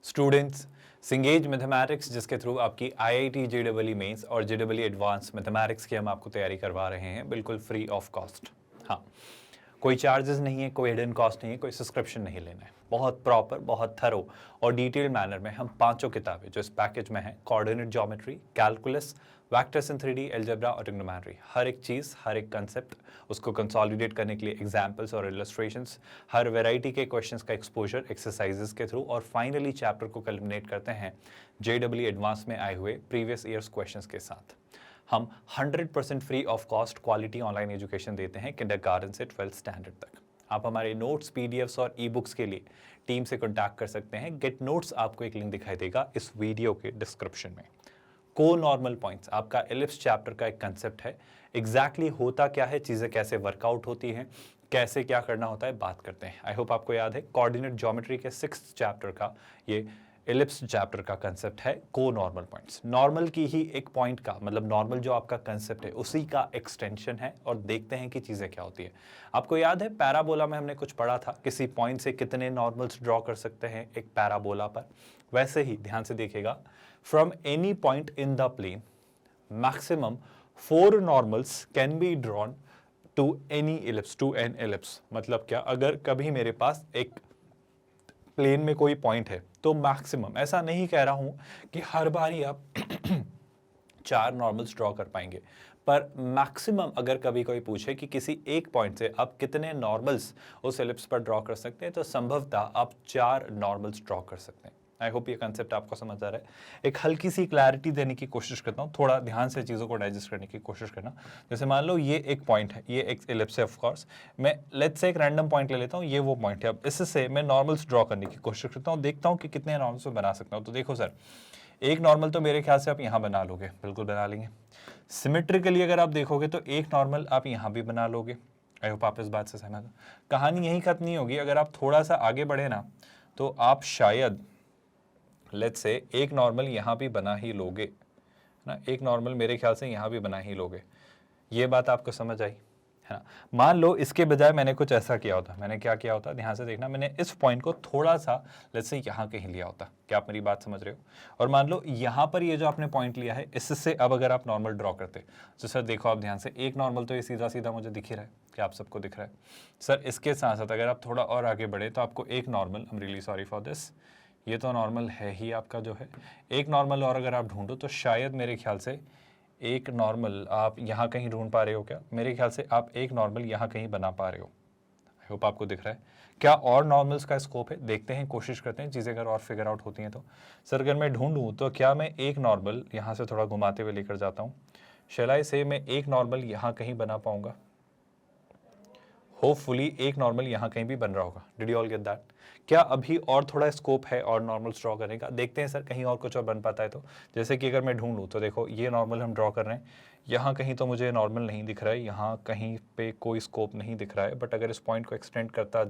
Students, सिंगेज mathematics जिसके through आपकी IIT JEE mains और जेईई एडवांस मैथमेटिक्स की हम आपको तैयारी करवा रहे हैं बिल्कुल फ्री ऑफ कॉस्ट। हाँ, कोई चार्जेस नहीं है, कोई हिडन कॉस्ट नहीं है, कोई सब्सक्रिप्शन नहीं लेना है। बहुत प्रॉपर, बहुत थरो और डिटेल मैनर में हम पांचों किताबें जो इस पैकेज में हैं, coordinate geometry, calculus, vectors in 3D, algebra और ट्रिग्नोमेट्री, हर एक चीज़, हर एक कंसेप्ट, उसको कंसोलिडेट करने के लिए एग्जाम्पल्स और इलस्ट्रेशंस, हर वेराइटी के क्वेश्चंस का एक्सपोजर एक्सरसाइजेस के थ्रू, और फाइनली चैप्टर को कल्मिनेट करते हैं जेईई एडवांस में आए हुए प्रीवियस ईयर्स क्वेश्चंस के साथ। हम 100% free of cost quality online education देते हैं किंडरगार्टन से 12th स्टैंडर्ड तक। आप हमारे नोट्स, पीडीएफ्स और ई बुक्स के लिए टीम से कॉन्टैक्ट कर सकते हैं। गेट नोट्स आपको एक लिंक दिखाई देगा इस वीडियो के डिस्क्रिप्शन में। को नॉर्मल पॉइंट्स आपका एलिप्स चैप्टर का एक कंसेप्ट है। एग्जैक्टली होता क्या है, चीज़ें कैसे वर्कआउट होती हैं, कैसे क्या करना होता है, बात करते हैं। आई होप आपको याद है कोऑर्डिनेट ज्योमेट्री के 6th चैप्टर का ये एलिप्स चैप्टर का कंसेप्ट है को नॉर्मल पॉइंट्स। नॉर्मल की ही एक पॉइंट का मतलब नॉर्मल जो आपका कंसेप्ट है उसी का एक्सटेंशन है, और देखते हैं कि चीज़ें क्या होती है। आपको याद है पैराबोला में हमने कुछ पढ़ा था, किसी पॉइंट से कितने नॉर्मल्स ड्रॉ कर सकते हैं एक पैराबोला पर। वैसे ही ध्यान से देखिएगा, from any point in the plane maximum 4 normals can be drawn to any ellipse, to an ellipse. मतलब क्या, अगर कभी मेरे पास एक प्लेन में कोई पॉइंट है तो मैक्सिमम, ऐसा नहीं कह रहा हूं कि हर बार ही आप 4 नॉर्मल्स ड्रॉ कर पाएंगे, पर मैक्सिमम अगर कभी कोई पूछे कि किसी एक पॉइंट से आप कितने नॉर्मल्स उस एलिप्स पर ड्रॉ कर सकते हैं, तो संभवतः आप 4 नॉर्मल्स ड्रॉ कर सकते हैं। आई होप ये कंसेप्ट आपको समझ आ रहा है। एक हल्की सी क्लैरिटी देने की कोशिश करता हूँ, थोड़ा ध्यान से चीज़ों को डाइजेस्ट करने की कोशिश करना। जैसे मान लो ये एक पॉइंट है, ये एक एलिप्स है ऑफ कोर्स, मैं लेट्स से एक रैंडम पॉइंट ले लेता हूँ, ये वो पॉइंट है। अब इससे मैं नॉर्मल्स ड्रॉ करने की कोशिश करता हूँ, देखता हूँ कि कितने नॉर्मल्स में बना सकता हूँ। तो देखो सर, एक नॉर्मल तो मेरे ख्याल से आप यहाँ बना लोगे, बिल्कुल बना लेंगे। सिमेट्रिकली अगर आप देखोगे तो एक नॉर्मल आप यहाँ भी बना लोगे। आई होप आप इस बात से सहमत हो। कहानी यहीं खत्म नहीं होगी, अगर आप थोड़ा सा आगे बढ़े ना तो आप शायद लेट्स से एक नॉर्मल यहाँ भी बना ही लोगे ना, एक नॉर्मल मेरे ख्याल से यहाँ भी बना ही लोगे। ये बात आपको समझ आई है ना। मान लो इसके बजाय मैंने कुछ ऐसा किया होता, मैंने क्या किया होता, ध्यान से देखना, मैंने इस पॉइंट को थोड़ा सा लेट्स से यहाँ कहीं लिया होता। क्या आप मेरी बात समझ रहे हो? और मान लो यहाँ पर ये जो आपने पॉइंट लिया है, इससे अब अगर आप नॉर्मल ड्रॉ करते तो सर देखो आप ध्यान से, एक नॉर्मल तो ये सीधा सीधा मुझे दिख ही रहा है, क्या आप सबको दिख रहा है? सर इसके साथ साथ अगर आप थोड़ा और आगे बढ़े तो आपको एक normal, I am really sorry for this, ये तो नॉर्मल है ही आपका जो है, एक नॉर्मल और अगर आप ढूंढो तो शायद मेरे ख्याल से एक नॉर्मल आप यहाँ कहीं ढूंढ पा रहे हो क्या? मेरे ख्याल से आप एक नॉर्मल यहाँ कहीं बना पा रहे हो। आई होप आपको दिख रहा है। क्या और नॉर्मल्स का स्कोप है? देखते हैं, कोशिश करते हैं, चीज़ें अगर और फिगर आउट होती हैं तो। सर अगर मैं ढूंढूँ तो क्या मैं एक नॉर्मल यहाँ से थोड़ा घुमाते हुए लेकर जाता हूँ, शैलाई से मैं एक नॉर्मल यहाँ कहीं बना पाऊँगा? होपफुली एक नॉर्मल यहाँ कहीं भी बन रहा होगा। Did you all get that? क्या अभी और थोड़ा स्कोप है और नॉर्मल्स ड्रॉ करने का? देखते हैं सर कहीं और कुछ और बन पाता है तो। जैसे कि अगर मैं ढूंढूँ तो देखो ये नॉर्मल हम ड्रॉ कर रहे हैं, यहाँ कहीं तो मुझे नॉर्मल नहीं दिख रहा है, यहाँ कहीं पे कोई स्कोप नहीं दिख रहा है। बट अगर इस पॉइंट को एक्सटेंड करता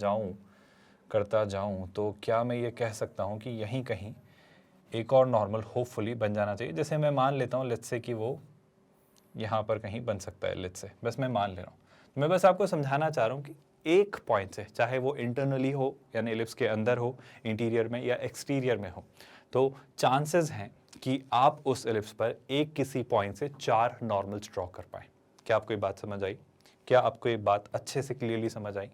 जाऊँ तो क्या मैं ये कह सकता हूँ कि यहीं कहीं एक और नॉर्मल होपफुली बन जाना चाहिए। जैसे मैं मान लेता हूँ लेट्स से कि वो यहाँ पर कहीं बन सकता है, लेट्स से, बस मैं मान ले रहा हूँ। मैं बस आपको समझाना चाह रहा हूँ कि एक पॉइंट से, चाहे वो इंटरनली हो यानी एलिप्स के अंदर हो, इंटीरियर में या एक्सटीरियर में हो, तो चांसेस हैं कि आप उस एलिप्स पर एक किसी पॉइंट से 4 नॉर्मल्स ड्रॉ कर पाए। क्या आपको ये बात समझ आई? क्या आपको ये बात अच्छे से क्लियरली समझ आई?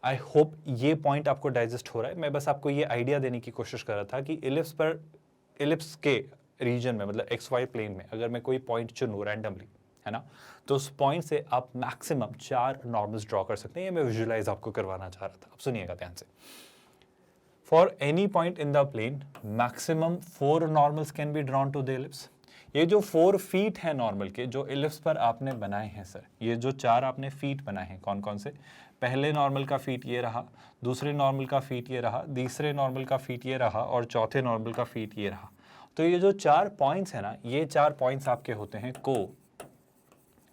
आई होप ये पॉइंट आपको डाइजेस्ट हो रहा है। मैं बस आपको ये आइडिया देने की कोशिश कर रहा था कि एलिप्स पर, एलिप्स के रीजन में मतलब XY प्लेन में अगर मैं कोई पॉइंट चुनूँ रैंडमली, है ना, तो उस पॉइंट से आप मैक्सिमम 4 नॉर्मल्स ड्रॉ कर सकते हैं। ये मैं विजुअलाइज आपको करवाना चाह रहा था। अब सुनिएगा ध्यान से। For any point in the plane maximum 4 normals can be drawn to the ellipse. ये जो 4 फीट है नॉर्मल के जो एलिप्स पर आपने बनाए हैं सर, ये जो 4 आपने फीट बनाए हैं, कौन कौन से? पहले नॉर्मल का फीट ये रहा, दूसरे नॉर्मल का फीट ये रहा, तीसरे नॉर्मल का फीट ये रहा, और चौथे नॉर्मल का फीट ये रहा। तो ये जो 4 पॉइंट्स है ना, ये 4 पॉइंट्स आपके होते हैं को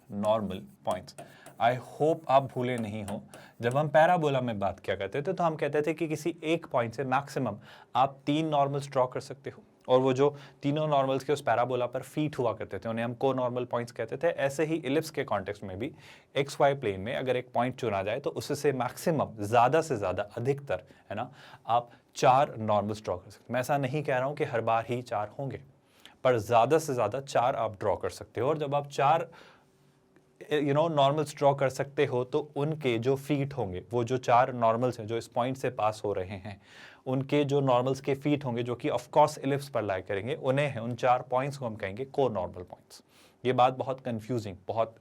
नॉर्मल पॉइंट्स। आई होप आप भूले नहीं हो, जब हम पैराबोला में बात किया करते थे तो हम कहते थे कि किसी एक पॉइंट से मैक्सिमम आप 3 नॉर्मल्स ड्रॉ कर सकते हो, और वो जो तीनों नॉर्मल्स के उस पैराबोला पर फीट हुआ करते थे उन्हें हम को नॉर्मल पॉइंट्स कहते थे। ऐसे ही इलिप्स के कॉन्टेक्स्ट में भी XY प्लेन में अगर एक पॉइंट चुना जाए तो उससे मैक्सिमम, ज़्यादा से ज़्यादा, अधिकतर, है ना, आप 4 नॉर्मल्स ड्रॉ कर सकते हैं। मैं ऐसा नहीं कह रहा हूं कि हर बार ही 4 होंगे, पर ज़्यादा से ज़्यादा 4 आप ड्रॉ कर सकते हो। और जब आप 4 नॉर्मल्स ड्रॉ कर सकते हो तो उनके जो फीट होंगे, वो जो 4 नॉर्मल्स हैं जो इस पॉइंट से पास हो रहे हैं, उनके जो नॉर्मल्स के फीट होंगे जो कि ऑफ कोर्स इलिप्स पर लाई करेंगे, उन्हें उन 4 पॉइंट्स को हम कहेंगे को नॉर्मल पॉइंट्स। ये बात बहुत कंफ्यूजिंग, बहुत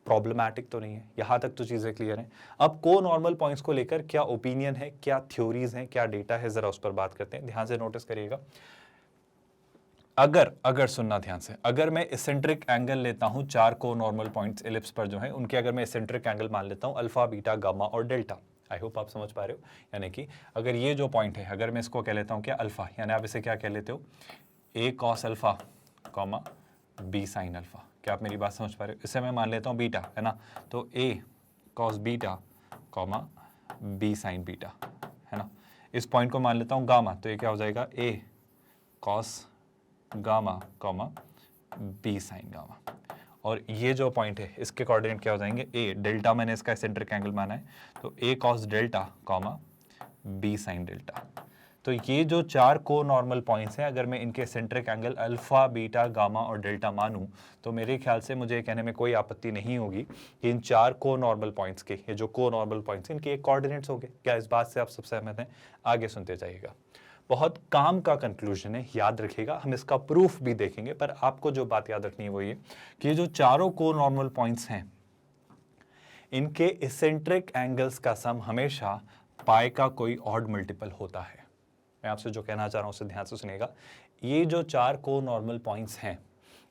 प्रॉब्लमैटिक तो नहीं है, यहाँ तक तो चीज़ें क्लियर हैं। अब को नॉर्मल पॉइंट्स को लेकर क्या ओपिनियन है, क्या थ्योरीज हैं, क्या डेटा है, ज़रा उस पर बात करते हैं। ध्यान से नोटिस करिएगा। अगर सुनना ध्यान से, अगर मैं एसेंट्रिक एंगल लेता हूं 4 को नॉर्मल पॉइंट्स इलिप्स पर जो है उनके, अगर मैं एसेंट्रिक एंगल मान लेता हूं अल्फा, बीटा, गामा और डेल्टा, आई होप आप समझ पा रहे हो। यानी कि अगर ये जो पॉइंट है, अगर मैं इसको कह लेता हूं क्या अल्फा, यानी आप इसे क्या कह लेते हो A cos alpha comma B sine alpha. क्या आप मेरी बात समझ पा रहे हो? इसे मैं मान लेता हूँ बीटा, है ना, तो A cos beta comma B sine beta, है ना। इस पॉइंट को मान लेता हूँ गामा, तो ये क्या हो जाएगा A cos gamma comma B sine gamma. और ये जो पॉइंट है इसके कोऑर्डिनेट क्या हो जाएंगे ए डेल्टा, मैंने इसका एसेंट्रिक एंगल माना है, तो A cos delta comma B sine delta. तो ये जो 4 को नॉर्मल पॉइंट्स हैं, अगर मैं इनके eccentric angle alpha, beta, gamma और डेल्टा मानूं, तो मेरे ख्याल से मुझे कहने में कोई आपत्ति नहीं होगी कि इन 4 को नॉर्मल पॉइंट्स के, ये जो को नॉर्मल पॉइंट्स हैं, इनके एक कोऑर्डिनेट्स होंगे। क्या इस बात से आप सब सहमत हैं? आगे सुनते जाइएगा। बहुत काम का कंक्लूजन है, याद रखिएगा, हम इसका प्रूफ भी देखेंगे, पर आपको जो बात याद रखनी है वो ये कि ये जो चारों को नॉर्मल पॉइंट्स हैं, इनके एसेंट्रिक एंगल्स का सम हमेशा पाई का कोई ऑड मल्टीपल होता है। मैं आपसे जो कहना चाह रहा हूं उसे ध्यान से सुनिएगा। ये जो 4 को नॉर्मल पॉइंट्स हैं,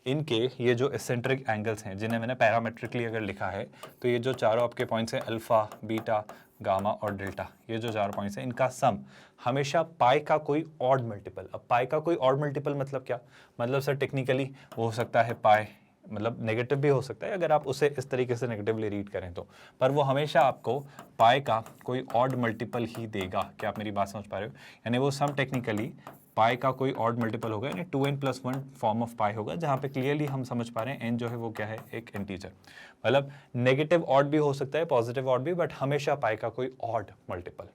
इनके ये जो एसेंट्रिक एंगल्स हैं, जिन्हें मैंने पैरामेट्रिकली अगर लिखा है, तो ये जो चारों आपके पॉइंट्स हैं अल्फा, बीटा, गामा और डेल्टा, ये जो 4 पॉइंट्स हैं, इनका सम हमेशा पाई का कोई ऑड मल्टीपल। अब पाई का कोई ऑड मल्टीपल मतलब क्या? मतलब सर टेक्निकली वो हो सकता है पाई, मतलब नेगेटिव भी हो सकता है अगर आप उसे इस तरीके से नेगेटिवली रीड करें तो, पर वो हमेशा आपको पाई का कोई ऑड मल्टीपल ही देगा। क्या आप मेरी बात समझ पा रहे हो? यानी वो सम टेक्निकली पाई का कोई ऑड मल्टीपल होगा, यानी 2n+1 फॉर्म ऑफ पाई होगा, जहाँ पे क्लियरली हम समझ पा रहे हैं n जो है वो क्या है, एक इंटीजर। मतलब नेगेटिव ऑड भी हो सकता है, पॉजिटिव ऑड भी, बट हमेशा पाई का कोई ऑड मल्टीपल।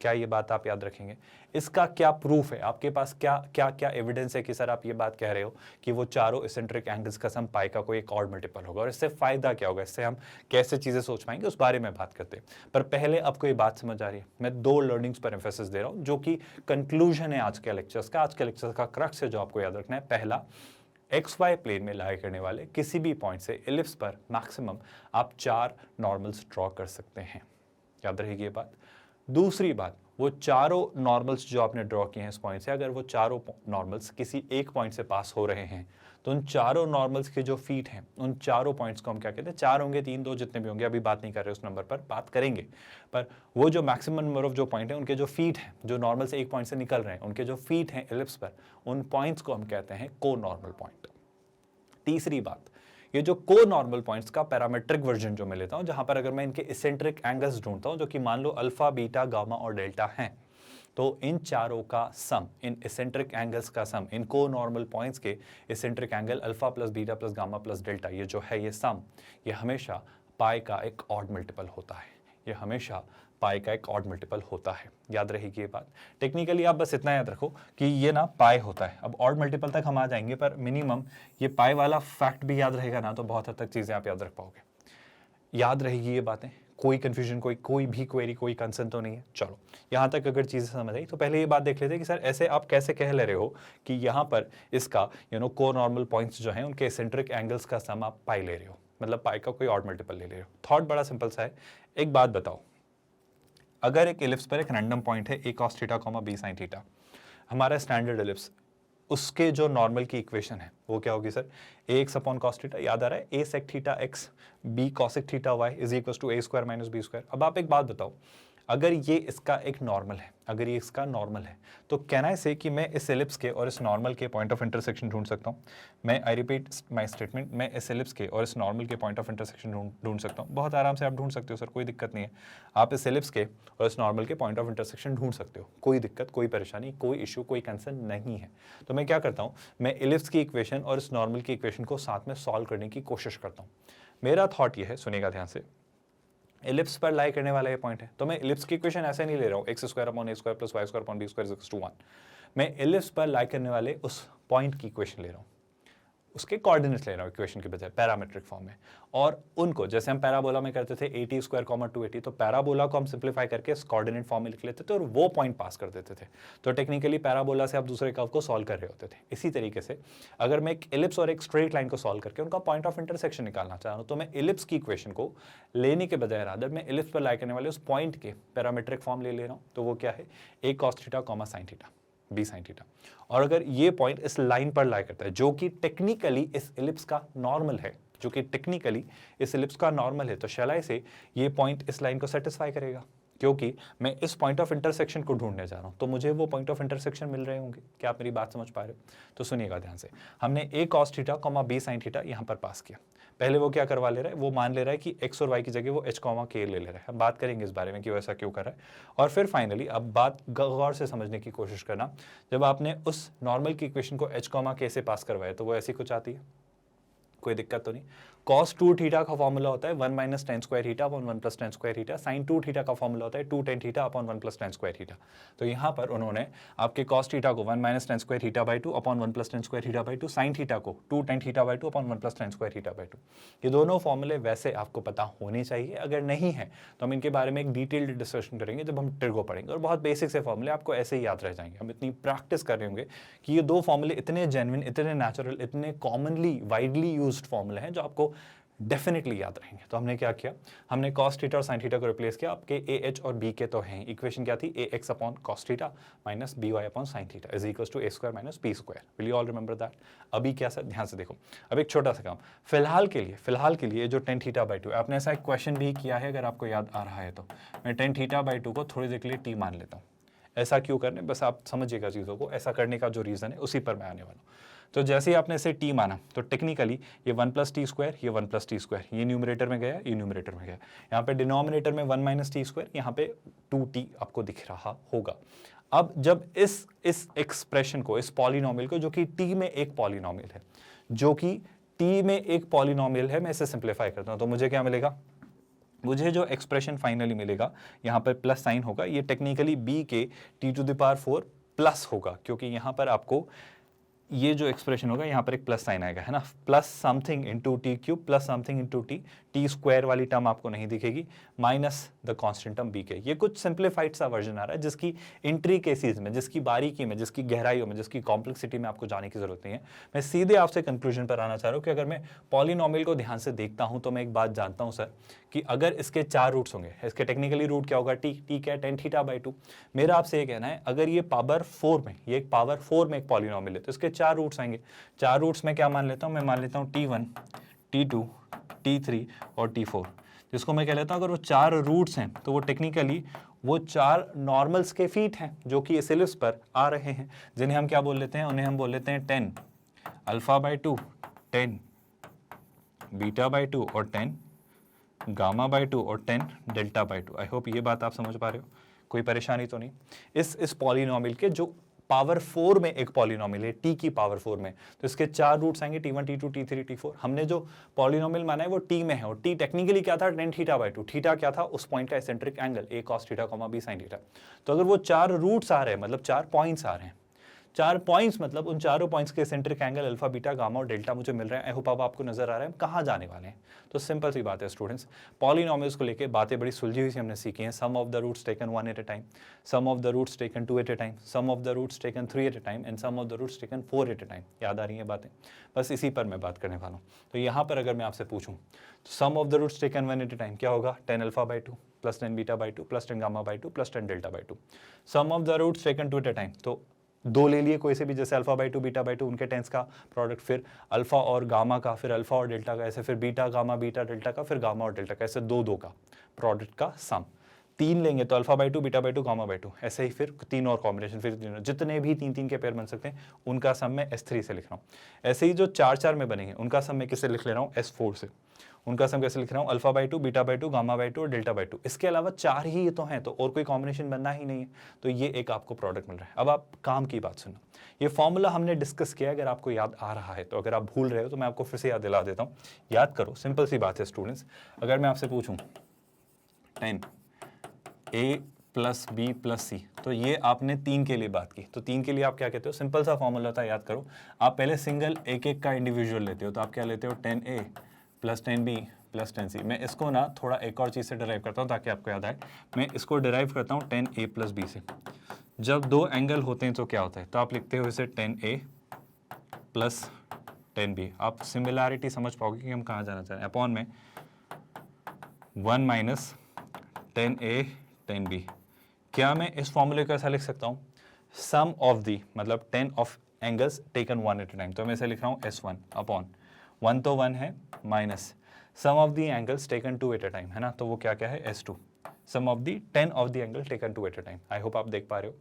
क्या ये बात आप याद रखेंगे? इसका क्या प्रूफ है आपके पास? क्या क्या क्या एविडेंस है कि सर आप ये बात कह रहे हो कि वो चारों एसेंट्रिक एंगल्स का सम पाई का कोई एक ऑड मल्टीपल होगा? और इससे फायदा क्या होगा, इससे हम कैसे चीजें सोच पाएंगे, उस बारे में बात करते हैं। पर पहले आपको ये बात समझ आ रही है, मैं 2 लर्निंग्स पर एम्फेसिस दे रहा हूं जो कि कंक्लूजन है आज के लेक्चर्स का। आज के लेक्चर्स का क्रक्स है जो आपको याद रखना है। पहला, XY प्लेन में लाई करने वाले किसी भी पॉइंट से इलिप्स पर मैक्सिमम आप 4 नॉर्मल्स ड्रॉ कर सकते हैं। याद रहेगी ये बात। दूसरी बात, वो चारों नॉर्मल्स जो आपने ड्रॉ किए हैं इस पॉइंट से, अगर वो चारों नॉर्मल्स किसी एक पॉइंट से पास हो रहे हैं, तो उन चारों नॉर्मल्स के जो फीट हैं, उन चारों पॉइंट्स को हम क्या कहते हैं? 4 होंगे, 3, 2, जितने भी होंगे, अभी बात नहीं कर रहे उस नंबर पर, बात करेंगे। पर वो जो मैक्सिमम नंबर ऑफ जो पॉइंट है, उनके जो फीट हैं, जो नॉर्मल से एक पॉइंट से निकल रहे हैं, उनके जो फीट हैं इलिप्स पर, उन पॉइंट्स को हम कहते हैं को नॉर्मल पॉइंट। तीसरी बात, ये जो को नॉर्मल पॉइंट्स का पैरामेट्रिक वर्जन जो मैं लेता हूं, जहां पर अगर मैं इनके एसेंट्रिक एंगल्स ढूंढता हूं, जो कि मान लो अल्फा, बीटा, गामा और डेल्टा हैं, तो इन चारों का सम, इन एसेंट्रिक एंगल्स का सम, इन को नॉर्मल पॉइंट्स के eccentric angle alpha plus beta plus gamma plus delta, ये जो है ये सम, ये हमेशा पाई का एक ऑड मल्टीपल होता है। ये हमेशा पाई का एक ऑड मल्टीपल होता है। याद रहेगी ये बात। टेक्निकली आप बस इतना याद रखो कि ये ना पाई होता है। अब ऑड मल्टीपल तक हम आ जाएंगे, पर मिनिमम ये पाई वाला फैक्ट भी याद रहेगा ना, तो बहुत हद तक चीजें आप याद रख पाओगे। याद रहेगी ये बातें, कोई कंफ्यूजन, कोई भी क्वेरी, कोई कंसर्न तो नहीं है? चलो, यहाँ तक अगर चीजें समझ आई तो पहले ये बात देख लेते हैं कि सर ऐसे आप कैसे कह ले रहे हो कि यहाँ पर इसका को नॉर्मल पॉइंट्स जो हैं उनके एसेंट्रिक एंगल्स का सम आप पाई ले रहे हो, मतलब पाई का कोई ऑड मल्टीपल ले रहे हो। थॉट बड़ा सिंपल सा है। एक बात बताओ, अगर एक इलिप्स पर एक रैंडम पॉइंट है a cos theta, b sin theta, हमारा स्टैंडर्ड इलिप्स, उसके जो नॉर्मल की इक्वेशन है वो क्या होगी sir? ax upon cos theta, याद आ रहा है, a sec theta x b cosec theta y is equal to a square minus b square. अब आप एक बात बताओ, अगर ये इसका एक नॉर्मल है, अगर ये इसका नॉर्मल है, तो कैन आई से कि मैं इस एलिप्स के और इस नॉर्मल के पॉइंट ऑफ इंटरसेक्शन ढूंढ सकता हूँ? मैं आई रिपीट माय स्टेटमेंट, मैं इस एलिप्स के और इस नॉर्मल के पॉइंट ऑफ इंटरसेक्शन ढूंढ सकता हूँ। बहुत आराम से आप ढूंढ सकते हो सर, कोई दिक्कत नहीं है। आप इस एलिप्स के और इस नॉर्मल के पॉइंट ऑफ इंटरसेक्शन ढूंढ सकते हो, कोई दिक्कत, कोई परेशानी, कोई इशू, कोई कंसर्न नहीं है। तो मैं क्या करता हूँ, मैं एलिप्स की इक्वेशन और इस नॉर्मल की इक्वेशन को साथ में सॉल्व करने की कोशिश करता हूँ। मेरा थॉट ये है, सुनिएगा ध्यान से, इलिप्स पर लाई करने वाला ये पॉइंट है, तो मैं इलिप्स की इक्वेशन ऐसे नहीं ले रहा हूँ x square upon a square plus y square upon b square is equals to 1। मैं इलिप्स पर लाई करने वाले उस पॉइंट की इक्वेशन ले रहा हूँ, उसके कोऑर्डिनेट्स ले रहा हूँ इक्वेशन के बजाय पैरामेट्रिक फॉर्म में। और उनको जैसे हम पैराबोला में करते थे 80 स्क्वायर कॉमा 280, तो पैराबोला को हम सिंप्लीफाई करके इस कोऑर्डिनेट फॉर्म में लिख लेते थे और वो पॉइंट पास कर देते थे। तो टेक्निकली पैराबोला से आप दूसरे कर्व को सॉल्व कर रहे होते थे। इसी तरीके से अगर मैं एक इलिप्स और एक स्ट्रेट लाइन को सॉल्व करके उनका पॉइंट ऑफ इंटरसेक्शन निकालना चाह रहा हूँ, तो मैं इलिप्स की इक्वेशन को लेने के बजाय रादर मैं इलिप्स पर लाई करने वाले उस पॉइंट के पैरामेट्रिक फॉर्म ले रहा हूँ। तो वो क्या है, a cos theta comma sine theta b sin theta. और अगर ये पॉइंट इस लाइन पर लाई करता है जो कि टेक्निकली इस इलिप्स का नॉर्मल है, जो कि टेक्निकली इस इलिप्स का नॉर्मल है, तो शैलाई से ये पॉइंट इस लाइन को सेटिस्फाई करेगा, क्योंकि मैं इस पॉइंट ऑफ इंटरसेक्शन को ढूंढने जा रहा हूं, तो मुझे वो पॉइंट ऑफ इंटरसेक्शन मिल रहे होंगे। क्या आप मेरी बात समझ पा रहे हो? तो सुनिएगा ध्यान से। हमने a cos theta comma b sin theta यहां पर पास किया। पहले वो क्या करवा ले रहा है, वो मान ले रहा है कि x और y की जगह वो h कॉमा k ले रहा है। हम बात करेंगे इस बारे में कि वो ऐसा क्यों कर रहा है। और फिर फाइनली अब बात गौर से समझने की कोशिश करना, जब आपने उस नॉर्मल की इक्वेशन को h कॉमा k से पास करवाया तो वो ऐसी कुछ आती है, कोई दिक्कत तो नहीं। cos 2 थीटा का फॉर्मूला होता है 1 minus tan square theta upon 1 plus tan square theta. Sine 2 theta का फॉर्मूला होता है 2 tan theta upon 1 plus tan square theta. तो यहाँ पर उन्होंने आपके cos थीटा को 1 minus tan square theta by 2 upon 1 plus tan square theta by 2, sine theta को 2 tan theta by 2 upon 1 plus tan square theta by 2। ये दोनों फॉर्मूले वैसे आपको पता होने चाहिए, अगर नहीं है तो हम इनके बारे में एक डिटेल्ड डिस्कशन करेंगे जब हम ट्रिगो पढ़ेंगे। और बहुत बेसिक से फॉर्मूले आपको ऐसे ही याद रह जाएंगे। हम इतनी प्रैक्टिस कर रहे होंगे कि ये दो फॉर्मूले इतने जेन्युइन, इतने नेचुरल, इतने कॉमनली वाइडली यूज्ड फॉर्मूले हैं जो आपको डेफिनेटली याद रहेंगे। तो हमने क्या किया, हमने cos थीटा और sin थीटा को रिप्लेस किया। आपके a h और b के तो हैं, इक्वेशन क्या थी, ax upon cos theta minus by upon sin theta is equals to a square minus b square. Will you all remember that? अभी क्या सर, ध्यान से देखो, अब एक छोटा सा काम फिलहाल के लिए जो tan थीटा बाई 2, आपने ऐसा एक क्वेश्चन भी किया है अगर आपको याद आ रहा है तो। मैं tan थीटा बाई 2 को थोड़ी देर के लिए t मान लेता हूँ। ऐसा क्यों करने, बस आप समझिएगा चीज़ों को। ऐसा करने का जो रीज़न है उसी पर मैं आने वाला हूँ। तो जैसे ही आपने इसे t माना तो टेक्निकली ये 1 प्लस टी स्क्वायर, ये 1 प्लस टी स्क्वायर, ये न्यूमरेटर में गया, ये न्यूमरेटर में गया। यहाँ पे डिनोमिनेटर में 1 माइनस टी स्क्वायर, यहाँ पे 2t आपको दिख रहा होगा। अब जब इस एक्सप्रेशन को, इस पॉलिनोमियल को, जो कि t में एक पॉलिनोमियल है, जो कि t में एक पॉलिनोमियल है, मैं इसे सिंप्लीफाई करता हूँ तो मुझे क्या मिलेगा, मुझे जो एक्सप्रेशन फाइनली मिलेगा यहाँ पर प्लस साइन होगा, ये टेक्निकली b के t to the power 4 plus होगा, क्योंकि यहाँ पर आपको ये जो एक्सप्रेशन होगा यहाँ पर एक प्लस साइन आएगा, है ना, plus something into T cube plus something into T square वाली टर्म आपको नहीं दिखेगी, minus the constant term B के। ये कुछ सिंप्लीफाइड सा वर्जन आ रहा है जिसकी इंट्रिकेसीज में, जिसकी बारीकी में, जिसकी गहराइयों में, जिसकी कॉम्प्लेक्सिटी में आपको जाने की जरूरत नहीं है। मैं सीधे आपसे कंक्लूजन पर आना चाह रहा हूँ कि अगर मैं पॉलिनोमियल को ध्यान से देखता हूँ तो मैं एक बात जानता हूँ सर, कि अगर इसके 4 रूट्स होंगे, इसके टेक्निकली रूट क्या होगा, टी क्या है, tan थीटा बाई 2। मेरा आपसे ये कहना है, अगर ये पावर 4 में, ये एक पावर 4 में एक पॉलिनोमियल है तो इसके 4 रूट्स आएंगे। 4 रूट्स में क्या मान लेता हूँ, मैं मान लेता हूँ t1, t2, t3 और t4, जिसको मैं कह लेता हूँ अगर वो 4 रूट्स हैं तो वो टेक्निकली वो 4 नॉर्मल्स के फीट हैं जो कि इस इलिप्स पर आ रहे हैं, जिन्हें हम क्या बोल लेते हैं, उन्हें हम बोल लेते हैं 10 अल्फा बाई 2, 10 बीटा बाई 2 और 10 गामा बाई 2 और 10 डेल्टा बाई 2। आई होप ये बात आप समझ पा रहे हो, कोई परेशानी तो नहीं। इस पॉलिनोमियल के जो पावर 4 में एक पॉलिनोमियल है, t की पावर 4 में, तो इसके 4 रूट्स आएंगे, t1, t2, t3, t4। हमने जो पॉलिनोमियल माना है वो t में है, और t टेक्निकली क्या था, tan थीटा बाई 2। थीटा क्या था, उस पॉइंट का eccentric angle, a cos theta, b sin theta. तो अगर वो 4 रूट्स आ रहे हैं, मतलब 4 पॉइंट्स आ रहे हैं, 4 पॉइंट्स मतलब उन चारों पॉइंट्स के centric angle alpha, beta, gamma और डेल्टा मुझे मिल रहे हैं। आई होप अब आपको नजर आ रहा है हम कहाँ जाने वाले हैं। तो सिंपल सी बात है स्टूडेंट्स, पॉलिनोमियल्स को लेके बातें बड़ी सुलझी हुई सी हमने सीखी हैं। Sum of the roots taken 1 at a time, sum of the roots taken 2 at a time, sum of the roots taken 3 at a time and sum of the roots taken 4 at a time. याद आ रही हैं बातें? बस इसी पर मैं बात करने वाला हूँ। तो यहाँ पर अगर मैं आपसे पूछूँ तो sum of the roots taken 1 at a time क्या होगा, 10 alpha by 2 plus 10 beta by 2 plus 10 gamma by 2 plus 10 delta by 2। Sum of the roots taken 2 at a time, तो 2 ले लिए कोई से भी, जैसे अल्फा बाई 2 बीटा बाई 2, उनके टेंस का प्रोडक्ट, फिर अल्फा और गामा का, फिर अल्फा और डेल्टा का, ऐसे फिर बीटा गामा बीटा डेल्टा का, फिर गामा और डेल्टा का, ऐसे 2 का प्रोडक्ट का सम। 3 लेंगे तो alpha by 2 beta by 2 gamma by 2, ऐसे ही फिर 3 और कॉम्बिनेशन, फिर 3 जितने भी 3 के पेयर बन सकते हैं उनका सम मैं S3 से लिख रहा हूँ। ऐसे ही जो 4 में बनेंगे उनका सम मैं किससे लिख ले रहा हूँ, S4 से। उनका सम कैसे लिख रहा हूँ, alpha by 2 beta by 2 gamma by 2 और डेल्टा बाई 2। इसके अलावा 4 ही ये तो हैं, तो और कोई कॉम्बिनेशन बनना ही नहीं है, तो ये एक आपको प्रोडक्ट मिल रहा है। अब आप काम की बात सुनो, ये फॉर्मूला हमने डिस्कस किया, अगर आपको याद आ रहा है तो, अगर आप भूल रहे हो तो मैं आपको फिर से याद दिला देता हूँ। याद करो, सिंपल सी बात है स्टूडेंट्स। अगर मैं आपसे पूछूँ 10 a प्लस बी प्लस सी, तो ये आपने 3 के लिए बात की। तो 3 के लिए आप क्या कहते हो, सिंपल सा फॉर्मूला था, याद करो। आप पहले सिंगल एक एक का इंडिविजुअल लेते हो, तो आप क्या लेते हो 10a plus 10b plus 10c। मैं इसको ना थोड़ा एक और चीज़ से डिराइव करता हूँ ताकि आपको याद आए। मैं इसको डिराइव करता हूँ 10a प्लस b से। जब दो एंगल होते हैं तो क्या होता है, तो आप लिखते हो इसे 10a प्लस 10b। आप सिमिलैरिटी समझ पाओगे कि हम कहाँ जाना चाह रहे हैं। अपॉन में 1 माइनस 10a 10b। क्या मैं इस फॉर्मूले को ऐसा लिख सकता हूँ, सम ऑफ दी मतलब 10 of angles taken 1 at a time. तो मैं इसे लिख रहा हूँ S1 अपॉन 1 तो 1 है minus sum of the angles taken 2 at a time, है ना। तो वो क्या क्या है, S2 sum of the 10 of the angle taken 2 at a time. I hope आप देख पा रहे हो,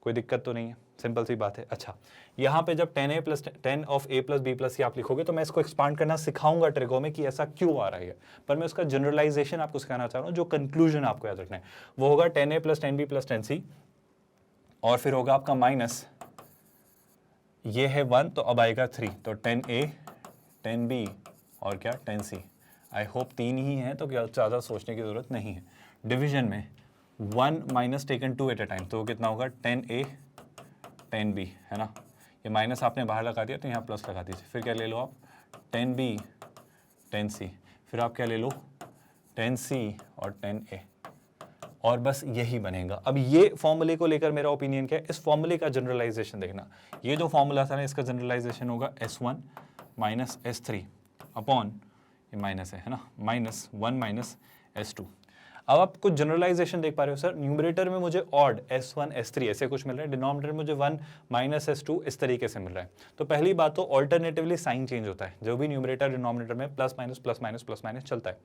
कोई दिक्कत तो नहीं है, सिंपल सी बात है। अच्छा, यहाँ पे जब 10a plus 10 of a plus b plus C आप लिखोगे तो मैं इसको एक्सपांड करना सिखाऊंगा ट्रिगो में कि ऐसा क्यों आ रहा है, पर मैं उसका जनरलाइजेशन आपको सिखाना चाह रहा हूँ। जो कंक्लूजन आपको याद रखना है वो होगा 10a plus 10b plus 10c, और फिर होगा आपका माइनस, ये है 1 तो अब आएगा 3, तो 10a 10b और क्या 10c। आई होप 3 ही है तो क्या ज़्यादा सोचने की ज़रूरत नहीं है। डिवीजन में 1 minus taken 2 at a time, तो वो कितना होगा 10a 10b, है ना। ये माइनस आपने बाहर लगा दिया तो यहाँ प्लस लगा दीजिए। फिर क्या ले लो आप 10b 10c, फिर आप क्या ले लो 10c और 10a, और बस यही बनेगा। अब ये फॉर्मूले को लेकर मेरा ओपिनियन क्या है, इस फॉर्मूले का जनरलाइजेशन देखना। ये जो फॉर्मूला था ना, इसका जनरलाइजेशन होगा S1 माइनस S3 अपॉन, ये माइनस है ना, माइनस 1 माइनस S2। अब आप कुछ जनरलाइजेशन देख पा रहे हो, सर न्यूमरेटर में मुझे ऑड S1 S3 ऐसे कुछ मिल रहा है, डिनोमिनेटर में मुझे 1 माइनस S2 इस तरीके से मिल रहा है। तो पहली बात तो ऑल्टरनेटिवली साइन चेंज होता है, जो भी न्यूमरेटर डिनोमिनेटर में प्लस माइनस चलता है।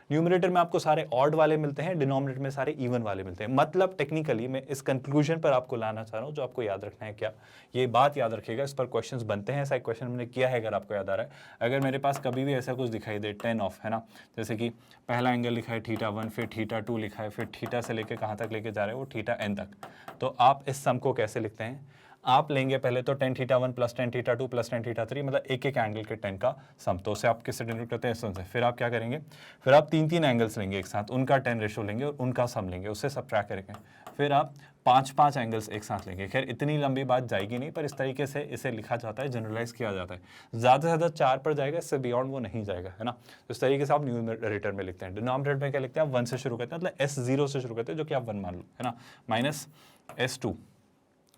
न्यूमरेटर में आपको सारे ऑड वाले मिलते हैं, डिनोमिनेटर में सारे इवन वाले मिलते हैं। मतलब टेक्निकली मैं इस कंक्लूजन पर आपको लाना चाह रहा हूं, जो आपको याद रखना है क्या, ये बात याद रखिएगा, इस पर क्वेश्चंस बनते हैं। ऐसा एक क्वेश्चन मैंने किया है, अगर आपको याद आ रहा है। अगर मेरे पास कभी भी ऐसा कुछ दिखाई दे 10 ऑफ, है ना, जैसे कि पहला एंगल लिखा है θ1, फिर θ2 लिखा है, फिर थीटा से लेकर कहाँ तक लेके जा रहे हैं वो θn तक, तो आप इस सम को कैसे लिखते हैं, आप लेंगे पहले तो tan θ1 plus tan θ2 plus tan θ3, मतलब एक एक एंगल के 10 का सम। तो उसे आप किससे डिनोट करते हैं, S1 से। फिर आप क्या करेंगे, फिर आप 3 एंगल्स लेंगे एक साथ, उनका 10 रेशो लेंगे और उनका सम लेंगे, उससे सबट्रैक्ट करेंगे। फिर आप 5 एंगल्स एक साथ लेंगे। खैर इतनी लंबी बात जाएगी नहीं, पर इस तरीके से इसे लिखा जाता है, जनरलाइज किया जाता है। ज़्यादा से ज़्यादा 4 पर जाएगा, इससे बियॉन्ड वो नहीं जाएगा, है ना। तो इस तरीके से आप न्यूमरेटर में लिखते हैं। डिनोमिनेटर में क्या लिखते हैं, आप 1 से शुरू करते हैं, मतलब S0 से शुरू करते हैं, जो कि आप 1 मान लो, है ना, माइनस S2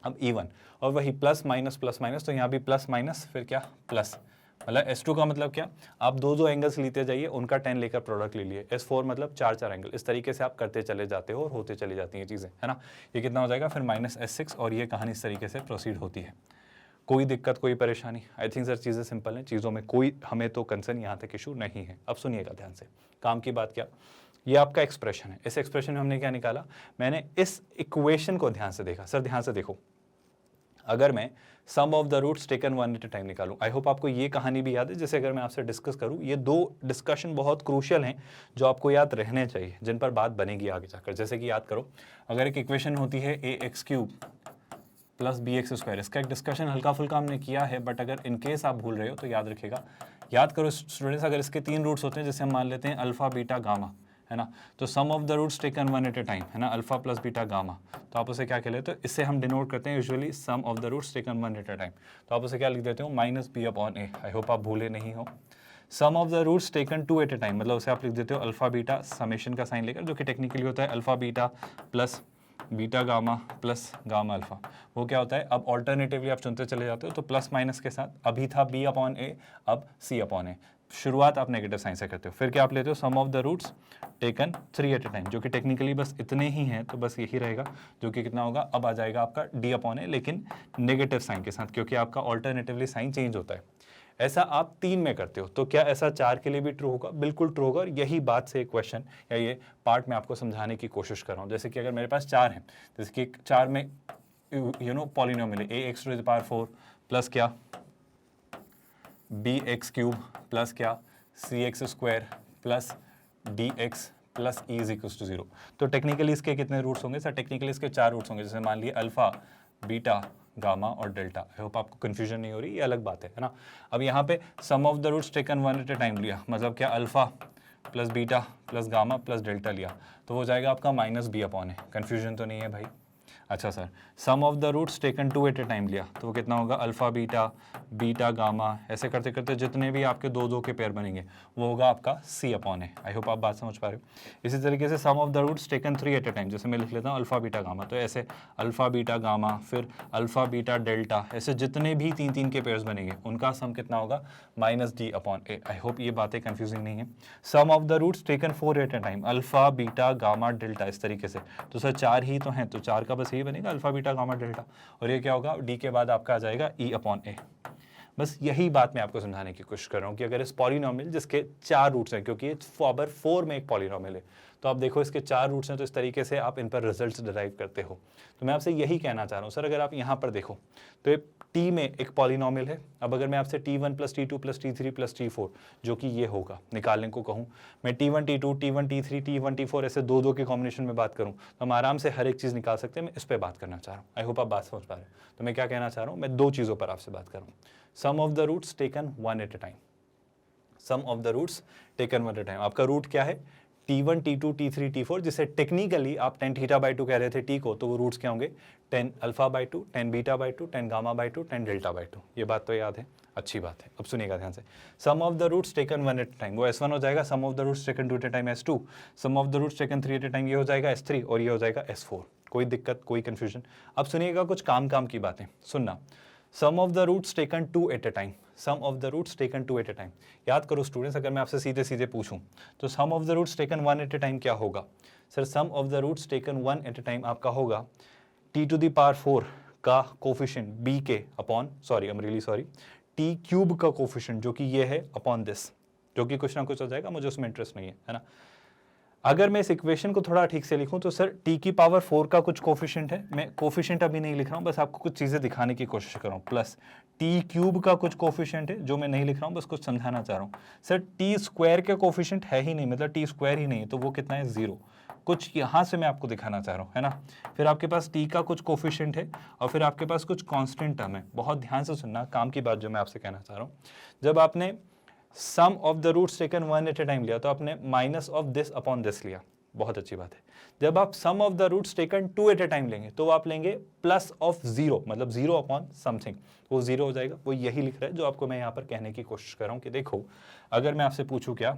अब इवन, और वही प्लस माइनस, तो यहाँ भी प्लस माइनस, फिर क्या प्लस, मतलब S2 का मतलब क्या, आप दो एंगल्स लेते जाइए, उनका 10 लेकर प्रोडक्ट ले लिए। S4 मतलब 4 एंगल, इस तरीके से आप करते चले जाते हो और होते चली जाती हैं चीज़ें, है ना। ये कितना हो जाएगा, फिर माइनस S6, और ये कहानी इस तरीके से प्रोसीड होती है। कोई दिक्कत, कोई परेशानी? आई थिंक सर चीज़ें सिंपल हैं, चीज़ों में कोई हमें तो कंसर्न यहाँ तक इशू नहीं है। अब सुनिएगा ध्यान से, काम की बात क्या, ये आपका एक्सप्रेशन है। इस एक्सप्रेशन में हमने क्या निकाला, मैंने इस इक्वेशन को ध्यान से देखा। सर ध्यान से देखो, अगर मैं sum of the roots taken 1 at a time निकालूं, आई होप आपको ये कहानी भी याद है। जैसे अगर मैं आपसे डिस्कस करूं, ये 2 डिस्कशन बहुत क्रूशियल हैं जो आपको याद रहने चाहिए, जिन पर बात बनेगी आगे जाकर। जैसे कि याद करो, अगर एक इक्वेशन होती है ax³ प्लस bx², इसका एक डिस्कशन हल्का फुल्का हमने किया है, बट अगर इनकेस आप भूल रहे हो तो याद रखिएगा। याद करो स्टूडेंट्स, अगर इसके 3 रूट्स होते हैं, जैसे हम मान लेते हैं अल्फा बीटा गामा, है ना, तो sum of the roots taken 1 at a time, है ना, अल्फा प्लस बीटा गामा, तो आप उसे क्या कह लेते हो, इससे हम डिनोट करते हैं usually sum of the roots taken 1 at a time, तो आप उसे क्या लिख देते हो, minus b upon a। I hope आप भूले नहीं हो। Sum of the roots taken 2 at a time, मतलब उसे आप लिख देते हो अल्फा बीटा समेशन का साइन लेकर, जो कि टेक्निकली होता है alpha beta plus beta gamma plus gamma alpha. वो क्या होता है, अब ऑल्टरनेटिवली आप चुनते चले जाते हो, तो प्लस माइनस के साथ, अभी था b अपॉन a, अब c अपॉन a। शुरुआत आप नेगेटिव साइन से करते हो। फिर क्या आप लेते हो, sum of the roots taken 3 at a time, जो कि टेक्निकली बस इतने ही हैं, तो बस यही रहेगा, जो कि कितना होगा, अब आ जाएगा आपका d अपॉन a, लेकिन नेगेटिव साइन के साथ, क्योंकि आपका ऑल्टरनेटिवली साइन चेंज होता है। ऐसा आप 3 में करते हो, तो क्या ऐसा 4 के लिए भी ट्रू होगा? बिल्कुल ट्रू होगा। और यही बात से एक क्वेश्चन या ये पार्ट में आपको समझाने की कोशिश कर रहा हूँ। जैसे कि अगर मेरे पास 4 हैं, जैसे कि 4 में पॉलिनोमियल ax⁴ प्लस क्या bx³ प्लस क्या cx² plus dx plus e = 0। तो टेक्निकली इसके कितने रूट्स होंगे? सर टेक्निकली इसके 4 रूट्स होंगे। जैसे मान लिए अल्फा बीटा गामा और डेल्टा। आई होप आपको कंफ्यूजन नहीं हो रही, ये अलग बात है ना। अब यहाँ पे sum of the roots taken 1 at a time लिया, मतलब क्या alpha plus beta plus gamma plus delta लिया तो हो जाएगा आपका minus B upon A. Confusion तो नहीं है भाई? अच्छा sir, sum of the roots taken 2 at a time लिया तो वो कितना होगा, अल्फा बीटा बीटा गामा, ऐसे करते करते जितने भी आपके दो दो के पेयर बनेंगे वो होगा आपका सी अपॉन ए। आई होप आप बात समझ पा रहे हो। इसी तरीके से sum of the roots taken 3 at a time, जैसे मैं लिख लेता हूँ अल्फा बीटा गामा, तो ऐसे अल्फा बीटा गामा फिर अल्फा बीटा डेल्टा, ऐसे जितने भी तीन तीन के पेयर्स बनेंगे उनका सम कितना होगा, minus D upon A. I hope ये बातें कंफ्यूजिंग नहीं है। Sum of the roots taken 4 at a time, alpha beta gamma delta, इस तरीके से। तो सर 4 ही तो हैं, तो 4 का बस यही बनेगा अल्फा बीटा गामा डेल्टा, और ये क्या होगा, डी के बाद आपका आ जाएगा ई अपॉन ए। बस यही बात मैं आपको समझाने की कोशिश कर रहा हूँ कि अगर इस पॉलिनोमियल जिसके 4 रूट्स हैं, क्योंकि ये पावर 4 में एक पॉलिनोमियल है, तो आप देखो इसके 4 रूट्स हैं, तो इस तरीके से आप इन पर रिजल्ट्स डिराइव करते हो। तो मैं आपसे यही कहना चाह रहा हूँ सर, अगर आप यहाँ पर देखो तो ये टी में एक पॉलिनोमियल है। अब अगर मैं आपसे T1 plus T2 plus T3 plus T4 जो कि ये होगा निकालने को कहूँ, मैं T1 T2 T1 T3 T1 T4 ऐसे दो दो के कॉम्बिनेशन में बात करूँ तो हम आराम से हर एक चीज़ निकाल सकते हैं। मैं इस पर बात करना चाह रहा हूँ। आई होप आप बात समझ पा रहे हो। तो मैं क्या कहना चाह रहा हूँ, मैं दो चीज़ों पर आपसे बात कर रहा हूँ। Sum of the roots taken 1 at a time, sum of the roots taken 1 at a time. आपका रूट क्या है, T1 T2 T3 T4, जिसे टेक्निकली आप 10 थीटा बाई 2 कह रहे थे टी को, तो वो रूट्स क्या होंगे, 10 alpha by 2, 10 beta by 2, 10 gamma by 2, 10 delta by 2। ये बात तो याद है, अच्छी बात है। अब सुनिएगा ध्यान से, sum of the roots taken 1 at a time वो S1 हो जाएगा, sum of the roots taken 2 at a time S2, sum of the roots taken 3 at a time ये हो जाएगा S3, और ये हो जाएगा S4। कोई दिक्कत, कोई कंफ्यूजन? अब सुनिएगा कुछ काम की बातें सुनना। Sum of the roots taken 2 at a time, sum of the roots taken 2 at a time. याद करो स्टूडेंट्स, अगर मैं आपसे सीधे सीधे पूछूं तो sum of the roots taken 1 at a time क्या होगा? Sir sum of the roots taken 1 at a time आपका होगा t टू द पावर 4 का कोफिशिएंट b के upon, sorry I am really sorry, t cube का coefficient जो कि ये है अपॉन दिस, जो कि कुछ ना कुछ हो जाएगा, मुझे उसमें इंटरेस्ट नहीं है ना। अगर मैं इस इक्वेशन को थोड़ा ठीक से लिखूं तो सर t की पावर 4 का कुछ कोफिशिएंट है, मैं कोफिशिएंट अभी नहीं लिख रहा हूं, बस आपको कुछ चीज़ें दिखाने की कोशिश कर रहा हूं, प्लस t क्यूब का कुछ कोफिशिएंट है जो मैं नहीं लिख रहा हूं, बस कुछ समझाना चाह रहा हूं। सर t स्क्वायर का कोफिशिएंट है ही नहीं, मतलब t स्क्वायर ही नहीं है, तो वो कितना है, 0। कुछ यहाँ से मैं आपको दिखाना चाह रहा हूँ, है ना। फिर आपके पास t का कुछ कोफिशिएंट है और फिर आपके पास कुछ कांस्टेंट टर्म है। बहुत ध्यान से सुनना, काम की बात जो मैं आपसे कहना चाह रहा हूँ। जब आपने sum of the roots taken 1 at a time लिया तो आपने minus of this upon this लिया, बहुत अच्छी बात है। जब आप sum of the roots taken 2 at a time लेंगे तो आप लेंगे प्लस ऑफ 0, मतलब 0 अपॉन समथिंग, वो 0 हो जाएगा। वो यही लिख रहा है जो आपको मैं यहाँ पर कहने की कोशिश कर रहा हूँ कि देखो, अगर मैं आपसे पूछूं क्या,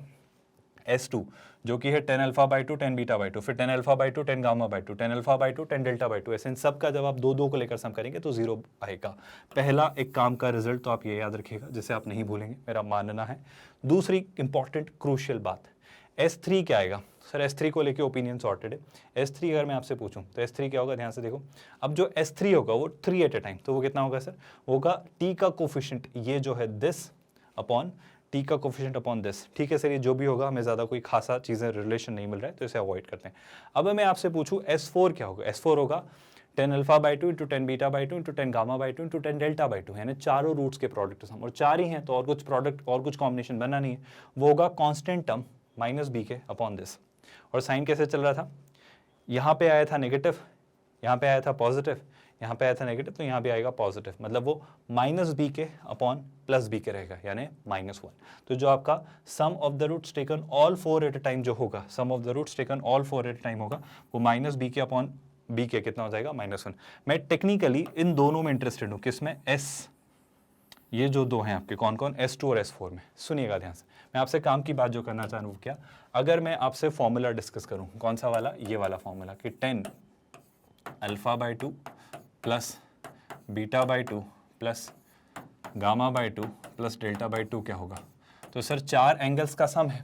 S2 जो कि है 10 अल्फा बाई 2 10 बीटा बाई 2, फिर 10 alpha by 2 10 gamma by 2, 10 alpha by 2 10 delta by 2, ऐसे इन सब का जब आप दो दो को लेकर सम करेंगे तो 0 आएगा। पहला एक काम का रिजल्ट तो आप ये याद रखिएगा, जिसे आप नहीं भूलेंगे, मेरा मानना है। दूसरी इंपॉर्टेंट क्रूशियल बात, S3 क्या आएगा? सर S3 को लेके ओपिनियन सॉर्टेड है। S3 अगर मैं आपसे पूछूं तो S3 क्या होगा, ध्यान से देखो। अब जो S3 होगा वो 3 एट ए टाइम, तो वो कितना होगा सर, होगा t का कोफिशिएंट ये जो है दिस अपॉन t का कोफिशिएंट अपॉन दिस। ठीक है सर, ये जो भी होगा, हमें ज़्यादा कोई खासा चीज़ें रिलेशन नहीं मिल रहा है तो इसे अवॉइड करते हैं। अब मैं आपसे पूछूं S4 क्या होगा? S4 होगा 10 alpha by 2 into 10 beta by 2 into 10 gamma by 2 into 10 delta by 2, यानी चारों रूट्स के प्रोडक्ट सम, और 4 ही हैं तो और कुछ प्रोडक्ट और कुछ कॉम्बिनेशन बनना नहीं है। वो होगा कांस्टेंट टर्म माइनस बी के अपॉन दिस। और साइन कैसे चल रहा था, यहाँ पे आया था नेगेटिव, यहाँ पे आया था पॉजिटिव, यहाँ पे आया था नेगेटिव, तो यहाँ भी आएगा पॉजिटिव, मतलब वो माइनस बी के अपॉन प्लस बी के रहेगा, यानी -1। तो जो आपका sum of the roots taken all 4 at a time जो होगा, sum of the roots taken all 4 at a time होगा, वो माइनस बी के अपॉन बी के कितना हो जाएगा, -1। मैं टेक्निकली इन दोनों में इंटरेस्टेड हूँ, किसमें, एस, ये जो दो हैं आपके कौन कौन, S2 और S4 में। सुनिएगा ध्यान से, मैं आपसे काम की बात जो करना चाह रहा हूँ क्या, अगर मैं आपसे फॉर्मूला डिस्कस करूँ, कौन सा वाला, ये वाला फॉर्मूला कि 10 alpha by 2 plus beta by 2 plus gamma by 2 plus delta by 2 क्या होगा? तो सर 4 एंगल्स का सम है,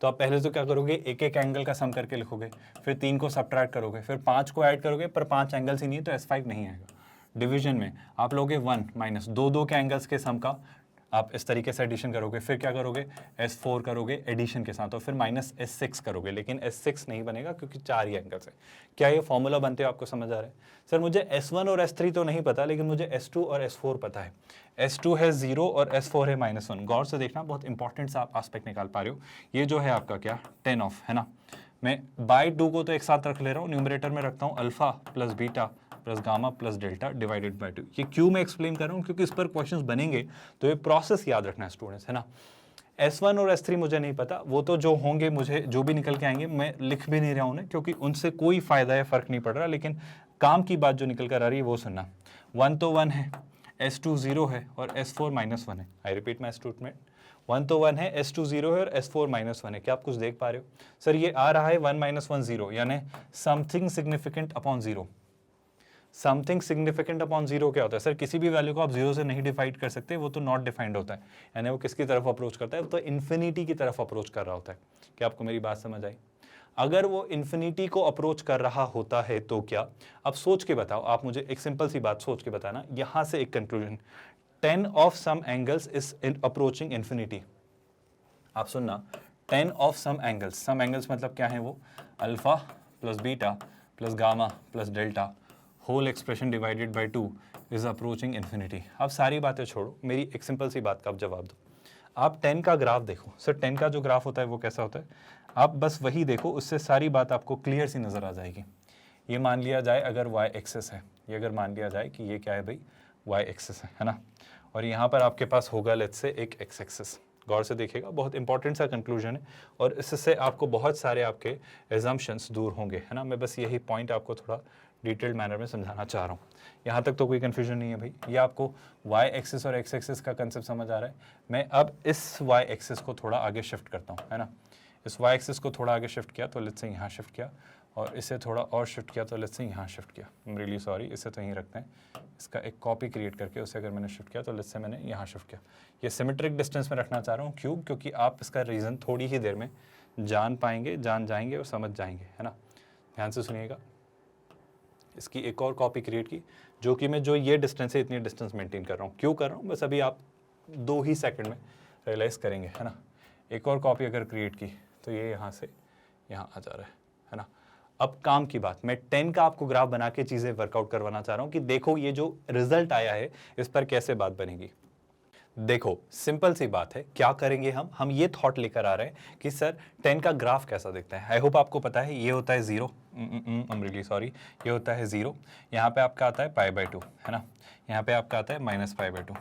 तो आप पहले तो क्या करोगे, एक एक एंगल का सम करके लिखोगे, फिर 3 को सब्ट्रैक्ट करोगे, फिर 5 को ऐड करोगे, पर 5 एंगल्स ही नहीं है तो S5 नहीं आएगा। डिवीजन में आप लोगे 1 माइनस दो के एंगल्स के सम का आप इस तरीके से एडिशन करोगे, फिर क्या करोगे, S4 करोगे एडिशन के साथ, और फिर माइनस S6 करोगे, लेकिन S6 नहीं बनेगा क्योंकि 4 ही एंगल्स है। क्या ये फॉर्मूला बनते हो, आपको समझ आ रहा है? सर मुझे S1 और S3 तो नहीं पता, लेकिन मुझे S2 और S4 पता है। S2 है 0 और S4 है -1। गौर से देखना, बहुत इंपॉर्टेंट सा आप एस्पेक्ट निकाल पा रहे हो। ये जो है आपका क्या, 10 ऑफ, है ना। मैं बाई 2 को तो एक साथ रख ले रहा हूँ, न्यूमरेटर में रखता हूँ alpha plus beta plus gamma plus delta divided by 2। ये क्यों मैं एक्सप्लेन कर रहा हूँ, क्योंकि इस पर क्वेश्चंस बनेंगे तो ये प्रोसेस याद रखना है स्टूडेंट्स, है ना। S1 और S3 मुझे नहीं पता, वो तो जो होंगे मुझे जो भी निकल के आएंगे मैं लिख भी नहीं रहा हूँ उन्हें, क्योंकि उनसे कोई फायदा या फर्क नहीं पड़ रहा, लेकिन काम की बात जो निकल कर आ रही है वो सुनना। 1 तो 1 है, S2 0 है और S4 -1 है। आई रिपीट माई स्टेटमेंट, 1 तो 1 है, S2 0 है और S4 -1 है। क्या आप कुछ देख पा रहे हो? सर ये आ रहा है 1 - 1 0, यानी something significant upon 0। Something significant upon 0 क्या होता है? सर किसी भी वैल्यू को आप 0 से नहीं डिफाइड कर सकते, वो तो नॉट डिफाइंड होता है, यानी वो किसकी तरफ अप्रोच करता है? तो इन्फिनिटी की तरफ अप्रोच कर रहा होता है। क्या आपको मेरी बात समझ आई? अगर वो इन्फिनिटी को अप्रोच कर रहा होता है तो क्या? अब सोच के बताओ, आप मुझे एक सिंपल सी बात सोच के बताना, यहां से एक conclusion, 10 of sum angles is approaching infinity. आप सुनना, 10 ऑफ सम एंगल्स मतलब क्या है? वो alpha plus beta plus gamma plus delta whole expression divided by 2 is approaching infinity. अब सारी बातें छोड़ो, मेरी एक सिंपल सी बात का आप जवाब दो। आप 10 का ग्राफ देखो। सर 10 का जो ग्राफ होता है वो कैसा होता है? आप बस वही देखो, उससे सारी बात आपको क्लियर सी नज़र आ जाएगी। ये मान लिया जाए अगर y एक्सेस है, ये अगर मान लिया जाए कि ये क्या है भाई, y एक्सेस है ना, और यहाँ पर आपके पास होगा लेट्स से एक x एक्सेस। गौर से देखिएगा, बहुत इंपॉर्टेंट सा कंक्लूजन है और इससे आपको बहुत सारे आपके एजम्पशंस दूर होंगे, है ना। मैं बस यही पॉइंट आपको थोड़ा डिटेल्ड मैनर में समझाना चाह रहा हूँ। यहाँ तक तो कोई कन्फ्यूजन नहीं है भाई, ये आपको y एक्सिस और x एक्सिस का कंसेप्ट समझ आ रहा है। मैं अब इस y एक्सिस को थोड़ा आगे शिफ्ट करता हूँ, है ना। इस y एक्सिस को थोड़ा आगे शिफ्ट किया तो लेट्स से यहाँ शिफ्ट किया, और इसे थोड़ा और शिफ्ट किया तो लेट्स से यहाँ शिफ्ट किया। आई एम रियली सॉरी, इसे तो यहीं रखते हैं। इसका एक कॉपी क्रिएट करके उसे अगर मैंने शिफ्ट किया तो लेट्स से मैंने यहाँ शिफ्ट किया। ये सिमेट्रिक डिस्टेंस में रखना चाह रहा हूँ, क्यों? क्योंकि आप इसका रीज़न थोड़ी ही देर में जान पाएंगे, जान जाएंगे और समझ जाएंगे, है ना। ध्यान से सुनिएगा। इसकी एक और कॉपी क्रिएट की, जो कि मैं जो ये डिस्टेंस है इतनी डिस्टेंस मेंटेन कर रहा हूँ। क्यों कर रहा हूँ बस अभी आप 2 ही सेकंड में रियलाइज़ करेंगे, है ना। एक और कॉपी अगर क्रिएट की तो ये यहाँ से यहाँ आ जा रहा है ना। अब काम की बात, मैं 10 का आपको ग्राफ बना के चीज़ें वर्कआउट करवाना चाह रहा हूँ कि देखो ये जो रिजल्ट आया है इस पर कैसे बात बनेगी। देखो सिंपल सी बात है, क्या करेंगे हम ये थॉट लेकर आ रहे हैं कि सर 10 का ग्राफ कैसा दिखता है। आई होप आपको पता है, ये होता है 0, आई एम रियली सॉरी, ये होता है 0, यहाँ पे आपका आता है π/2, है ना, यहाँ पे आपका आता है -π/2।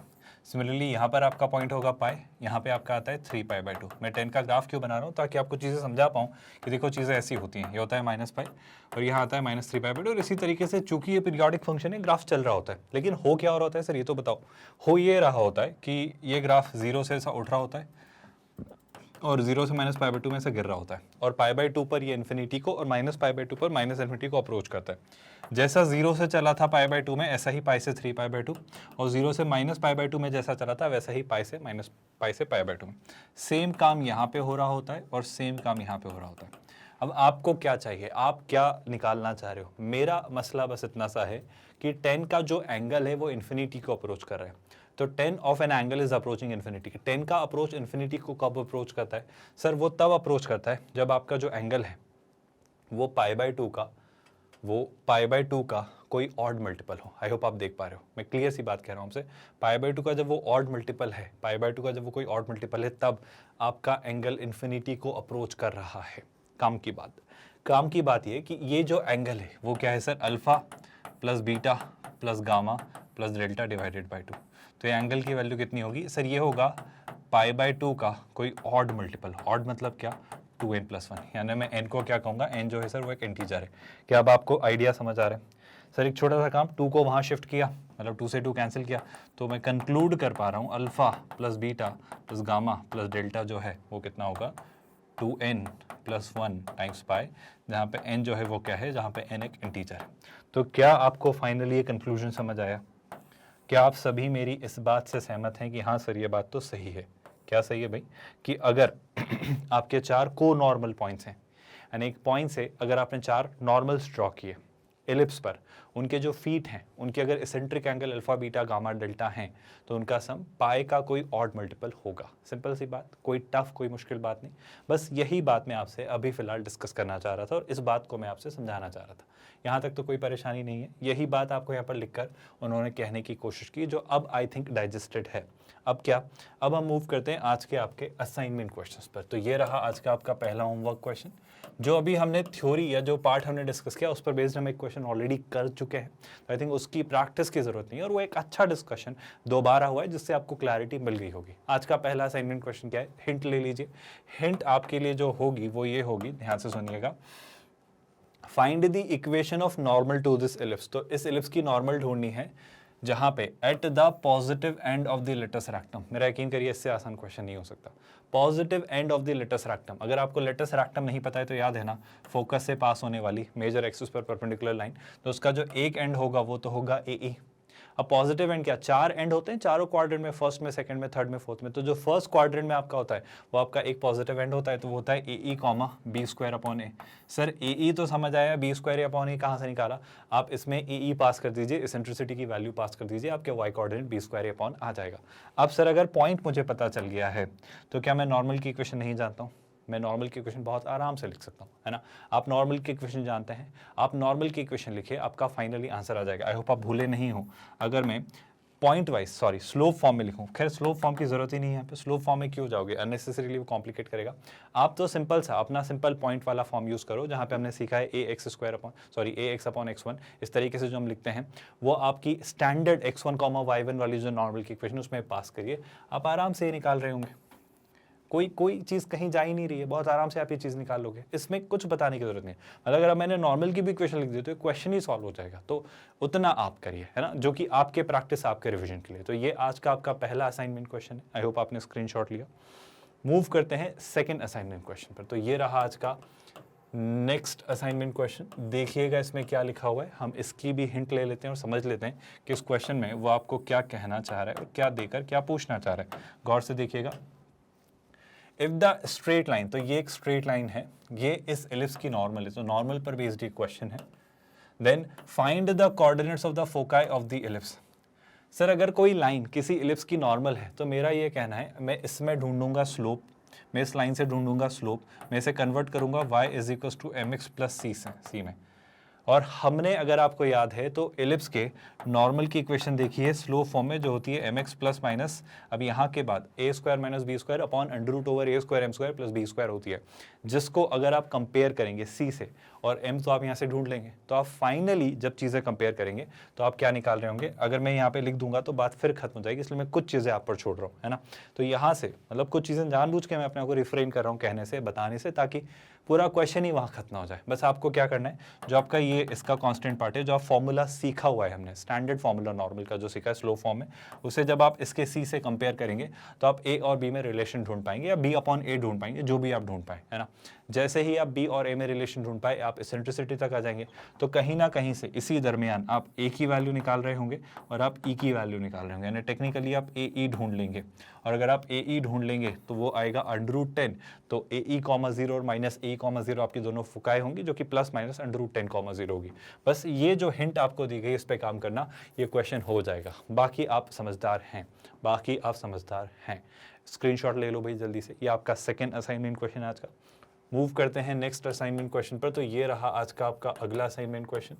सिमिलरली यहाँ पर आपका पॉइंट होगा पाई, यहाँ पे आपका आता है 3π/2। मैं 10 का ग्राफ क्यों बना रहा हूँ? ताकि आपको चीज़ें समझा पाऊँ कि देखो चीज़ें ऐसी होती हैं, ये होता है -π और यहाँ आता है -3π/2, और इसी तरीके से चूंकि ये पीरियोडिक फंक्शन है, ग्राफ चल रहा होता है। लेकिन हो क्या हो रहा होता है सर, ये तो बताओ। हो ये रहा होता है कि ये ग्राफ 0 से ऐसा उठ रहा होता है और 0 से -π/2 में से गिर रहा होता है, और π/2 पर ये इन्फिनिटी को और -π/2 पर -इन्फिनिटी को अप्रोच करता है। जैसा 0 से चला था π/2 में, ऐसा ही π से 3π/2, और 0 से -π/2 में जैसा चला था वैसा ही π से π/2 में। सेम काम यहाँ पे हो रहा होता है और सेम काम यहाँ पे हो रहा होता है। अब आपको क्या चाहिए, आप क्या निकालना चाह रहे हो? मेरा मसला बस इतना सा है कि 10 का जो एंगल है वो इन्फिनिटी को अप्रोच कर रहा है। तो 10 of an angle is approaching infinity. 10 का अप्रोच इन्फिनिटी को कब अप्रोच करता है? सर वो तब अप्रोच करता है जब आपका जो एंगल है वो π/2 का कोई ऑड मल्टीपल हो। आई होप आप देख पा रहे हो, मैं क्लियर सी बात कह रहा हूँ आपसे। π/2 का जब वो ऑड मल्टीपल है, π/2 का जब वो कोई ऑड मल्टीपल है, तब आपका एंगल इन्फिनिटी को अप्रोच कर रहा है। काम की बात ये कि ये जो एंगल है वो क्या है sir, alpha plus beta plus gamma plus delta divided by 2। तो ये एंगल की वैल्यू कितनी होगी सर? ये होगा π/2 का कोई ऑड मल्टीपल। ऑड मतलब क्या? 2n+1, यानी मैं n को क्या कहूँगा, n जो है सर वो एक इंटीजर है। क्या अब आपको आइडिया समझ आ रहा है? सर एक छोटा सा काम, 2 को वहाँ शिफ्ट किया, मतलब 2 से 2 कैंसिल किया, तो मैं कंक्लूड कर पा रहा हूँ alpha plus beta plus gamma plus delta जो है वो कितना होगा, 2n+1 टाइम्स पाई, जहाँ पे n जो है वो क्या है, जहाँ पे n एक इंटीजर है। तो क्या आपको फाइनली ये कंक्लूजन समझ आया? क्या आप सभी मेरी इस बात से सहमत हैं कि हाँ सर ये बात तो सही है? क्या सही है भाई? कि अगर आपके 4 को नॉर्मल पॉइंट्स हैं, यानी एक पॉइंट से अगर आपने 4 नॉर्मल्स ड्रॉ किए एलिप्स पर, उनके जो फीट हैं उनके अगर eccentric angle alpha beta gamma delta हैं, तो उनका सम पाई का कोई ऑड मल्टीपल होगा। सिंपल सी बात, कोई टफ कोई मुश्किल बात नहीं। बस यही बात मैं आपसे अभी फ़िलहाल डिस्कस करना चाह रहा था और इस बात को मैं आपसे समझाना चाह रहा था। यहाँ तक तो कोई परेशानी नहीं है। यही बात आपको यहाँ पर लिखकर उन्होंने कहने की कोशिश की, जो अब आई थिंक डाइजेस्टेड है। अब क्या, अब हम मूव करते हैं आज के आपके असाइनमेंट क्वेश्चंस पर। तो ये रहा आज का आपका पहला होमवर्क क्वेश्चन। जो अभी हमने थ्योरी या जो पार्ट हमने डिस्कस किया उस पर बेस्ड हम एक क्वेश्चन ऑलरेडी कर चुके हैं, तो आई थिंक उसकी प्रैक्टिस की ज़रूरत नहीं है, और वो एक अच्छा डिस्कशन दोबारा हुआ है जिससे आपको क्लैरिटी मिल गई होगी। आज का पहला असाइनमेंट क्वेश्चन क्या है, हिंट ले लीजिए। हिंट आपके लिए जो होगी वो ये होगी, ध्यान से सुनिएगा, find the equation of normal to this ellipse. तो इस इलिप्स की नॉर्मल ढूंढनी है जहां पे at the positive end of the latus rectum, मेरा यकीन करिए इससे आसान क्वेश्चन नहीं हो सकता, positive end of the latus rectum. अगर आपको लेटस रेक्टम नहीं पता है तो याद है ना, फोकस से पास होने वाली मेजर एक्सिस पर परपेंडिकुलर लाइन, तो उसका जो एक एंड होगा वो तो होगा ए। अब पॉजिटिव एंड क्या, 4 एंड होते हैं चारों क्वाड्रेंट में, फर्स्ट में, सेकंड में, थर्ड में, फोर्थ में, तो जो फर्स्ट क्वाड्रेंट में आपका होता है वो आपका एक पॉजिटिव एंड होता है, तो वो होता है ए कॉमा बी स्क्वायर अपॉन ए। सर ए तो समझ आया, बी स्क्वायर अपॉन ए कहाँ से निकाला, आप इसमें ए पास कर दीजिए, इसेंट्रिसिटी की वैल्यू पास कर दीजिए, आपके Y coordinate B square upon आ जाएगा। अब सर अगर पॉइंट मुझे पता चल गया है तो क्या मैं नॉर्मल की इक्वेशन नहीं जानता हूँ, मैं नॉर्मल की इक्वेशन बहुत आराम से लिख सकता हूँ, है ना। आप नॉर्मल की इक्वेशन जानते हैं, आप नॉर्मल की इक्वेशन लिखिए, आपका फाइनली आंसर आ जाएगा। आई होप आप भूले नहीं हो। अगर मैं point wise, sorry slope form में लिखूं, खैर स्लोप फॉर्म की जरूरत ही नहीं है यहाँ पे, स्लोप फॉर्म में क्यों जाओगे, अननेसेसरीली वो कॉम्प्लिकेट करेगा। आप तो सिंपल सा अपना सिंपल पॉइंट वाला फॉर्म यूज करो, जहाँ पे हमने सीखा है ए एक्स अपॉन x1, इस तरीके से जो हम लिखते हैं वो आपकी स्टैंडर्ड x1, y1 वाली जो नॉर्मल की इक्वेशन उसमें पास करिए, आप आराम से निकाल रहे होंगे, कोई चीज़ कहीं जा ही नहीं रही है, बहुत आराम से आप ये चीज़ निकाल लोगे, इसमें कुछ बताने की जरूरत नहीं है। मतलब अगर मैंने नॉर्मल की भी इक्वेशन लिख दी तो क्वेश्चन ही सॉल्व हो जाएगा, तो उतना आप करिए, है ना, जो कि आपके प्रैक्टिस, आपके रिवीजन के लिए। तो ये आज का आपका पहला असाइनमेंट क्वेश्चन है, आई होप आपने स्क्रीनशॉट लिया। मूव करते हैं सेकेंड असाइनमेंट क्वेश्चन पर। तो ये रहा आज का नेक्स्ट असाइनमेंट क्वेश्चन, देखिएगा इसमें क्या लिखा हुआ है, हम इसकी भी हिंट ले लेते हैं और समझ लेते हैं कि इस क्वेश्चन में वो आपको क्या कहना चाह रहा है और क्या देकर क्या पूछना चाह रहा है। गौर से देखिएगा, इफ द स्ट्रेट लाइन, तो ये एक स्ट्रेट लाइन है, ये इस एलिप्स की नॉर्मल है, तो नॉर्मल पर बेस्ड एक क्वेश्चन है। Then find the coordinates of the foci of the ellipse. Sir अगर कोई लाइन किसी एलिप्स की नॉर्मल है तो मेरा ये कहना है मैं इसमें ढूंढूंगा स्लोप, मैं इस लाइन से ढूंढूंगा स्लोप, मैं इसे कन्वर्ट करूंगा y = mx + c में। और हमने, अगर आपको याद है तो एलिप्स के नॉर्मल की इक्वेशन देखी है स्लोप फॉर्म में, जो होती है mx + माइनस, अब यहाँ के बाद a² - b² upon √a² m² + b² होती है, जिसको अगर आप कंपेयर करेंगे c से, और m तो आप यहाँ से ढूंढ लेंगे, तो आप फाइनली जब चीज़ें कंपेयर करेंगे तो आप क्या निकाल रहे होंगे। अगर मैं यहाँ पे लिख दूंगा तो बात फिर खत्म हो जाएगी, इसलिए मैं कुछ चीज़ें आप पर छोड़ रहा हूँ, है ना। तो यहाँ से मतलब कुछ चीज़ें जानबूझ के मैं अपने को रिफ्रेन कर रहा हूँ कहने से, बताने से, ताकि पूरा क्वेश्चन ही वहाँ खत्म हो जाए। बस आपको क्या करना है, जो आपका ये इसका कांस्टेंट पार्ट है, जो आप फॉर्मूला सीखा हुआ है हमने, स्टैंडर्ड फॉर्मूला नॉर्मल का जो सीखा है स्लो फॉर्म में, उसे जब आप इसके सी से कंपेयर करेंगे तो आप ए और बी में रिलेशन ढूंढ पाएंगे, या बी अपॉन ए ढूंढ पाएंगे, जो भी आप ढूंढ पाए, है ना। जैसे ही आप बी और ए में रिलेशन ढूंढ पाए, आप इसेंट्रिसिटी तक आ जाएंगे, तो कहीं ना कहीं से इसी दरमियान आप ए की वैल्यू निकाल रहे होंगे और आप ई की वैल्यू निकाल रहे होंगे, यानी टेक्निकली आप ए ई ढूंढ लेंगे। और अगर आप ए ई ढूंढ लेंगे तो वो आएगा √10, तो ए ई, 0 और माइनस ए, 0 आपकी दोनों फुकाएं होंगी, जो कि प्लस माइनस √10, 0 होगी। बस ये जो हिंट आपको दी गई इस पे काम करना, ये क्वेश्चन हो जाएगा। बाकी आप समझदार हैं, बाकी आप समझदार हैं। स्क्रीनशॉट ले लो भाई जल्दी से, ये आपका सेकेंड असाइनमेंट क्वेश्चन आज का। मूव करते हैं नेक्स्ट असाइनमेंट क्वेश्चन पर। तो ये रहा आज का आपका अगला असाइनमेंट क्वेश्चन,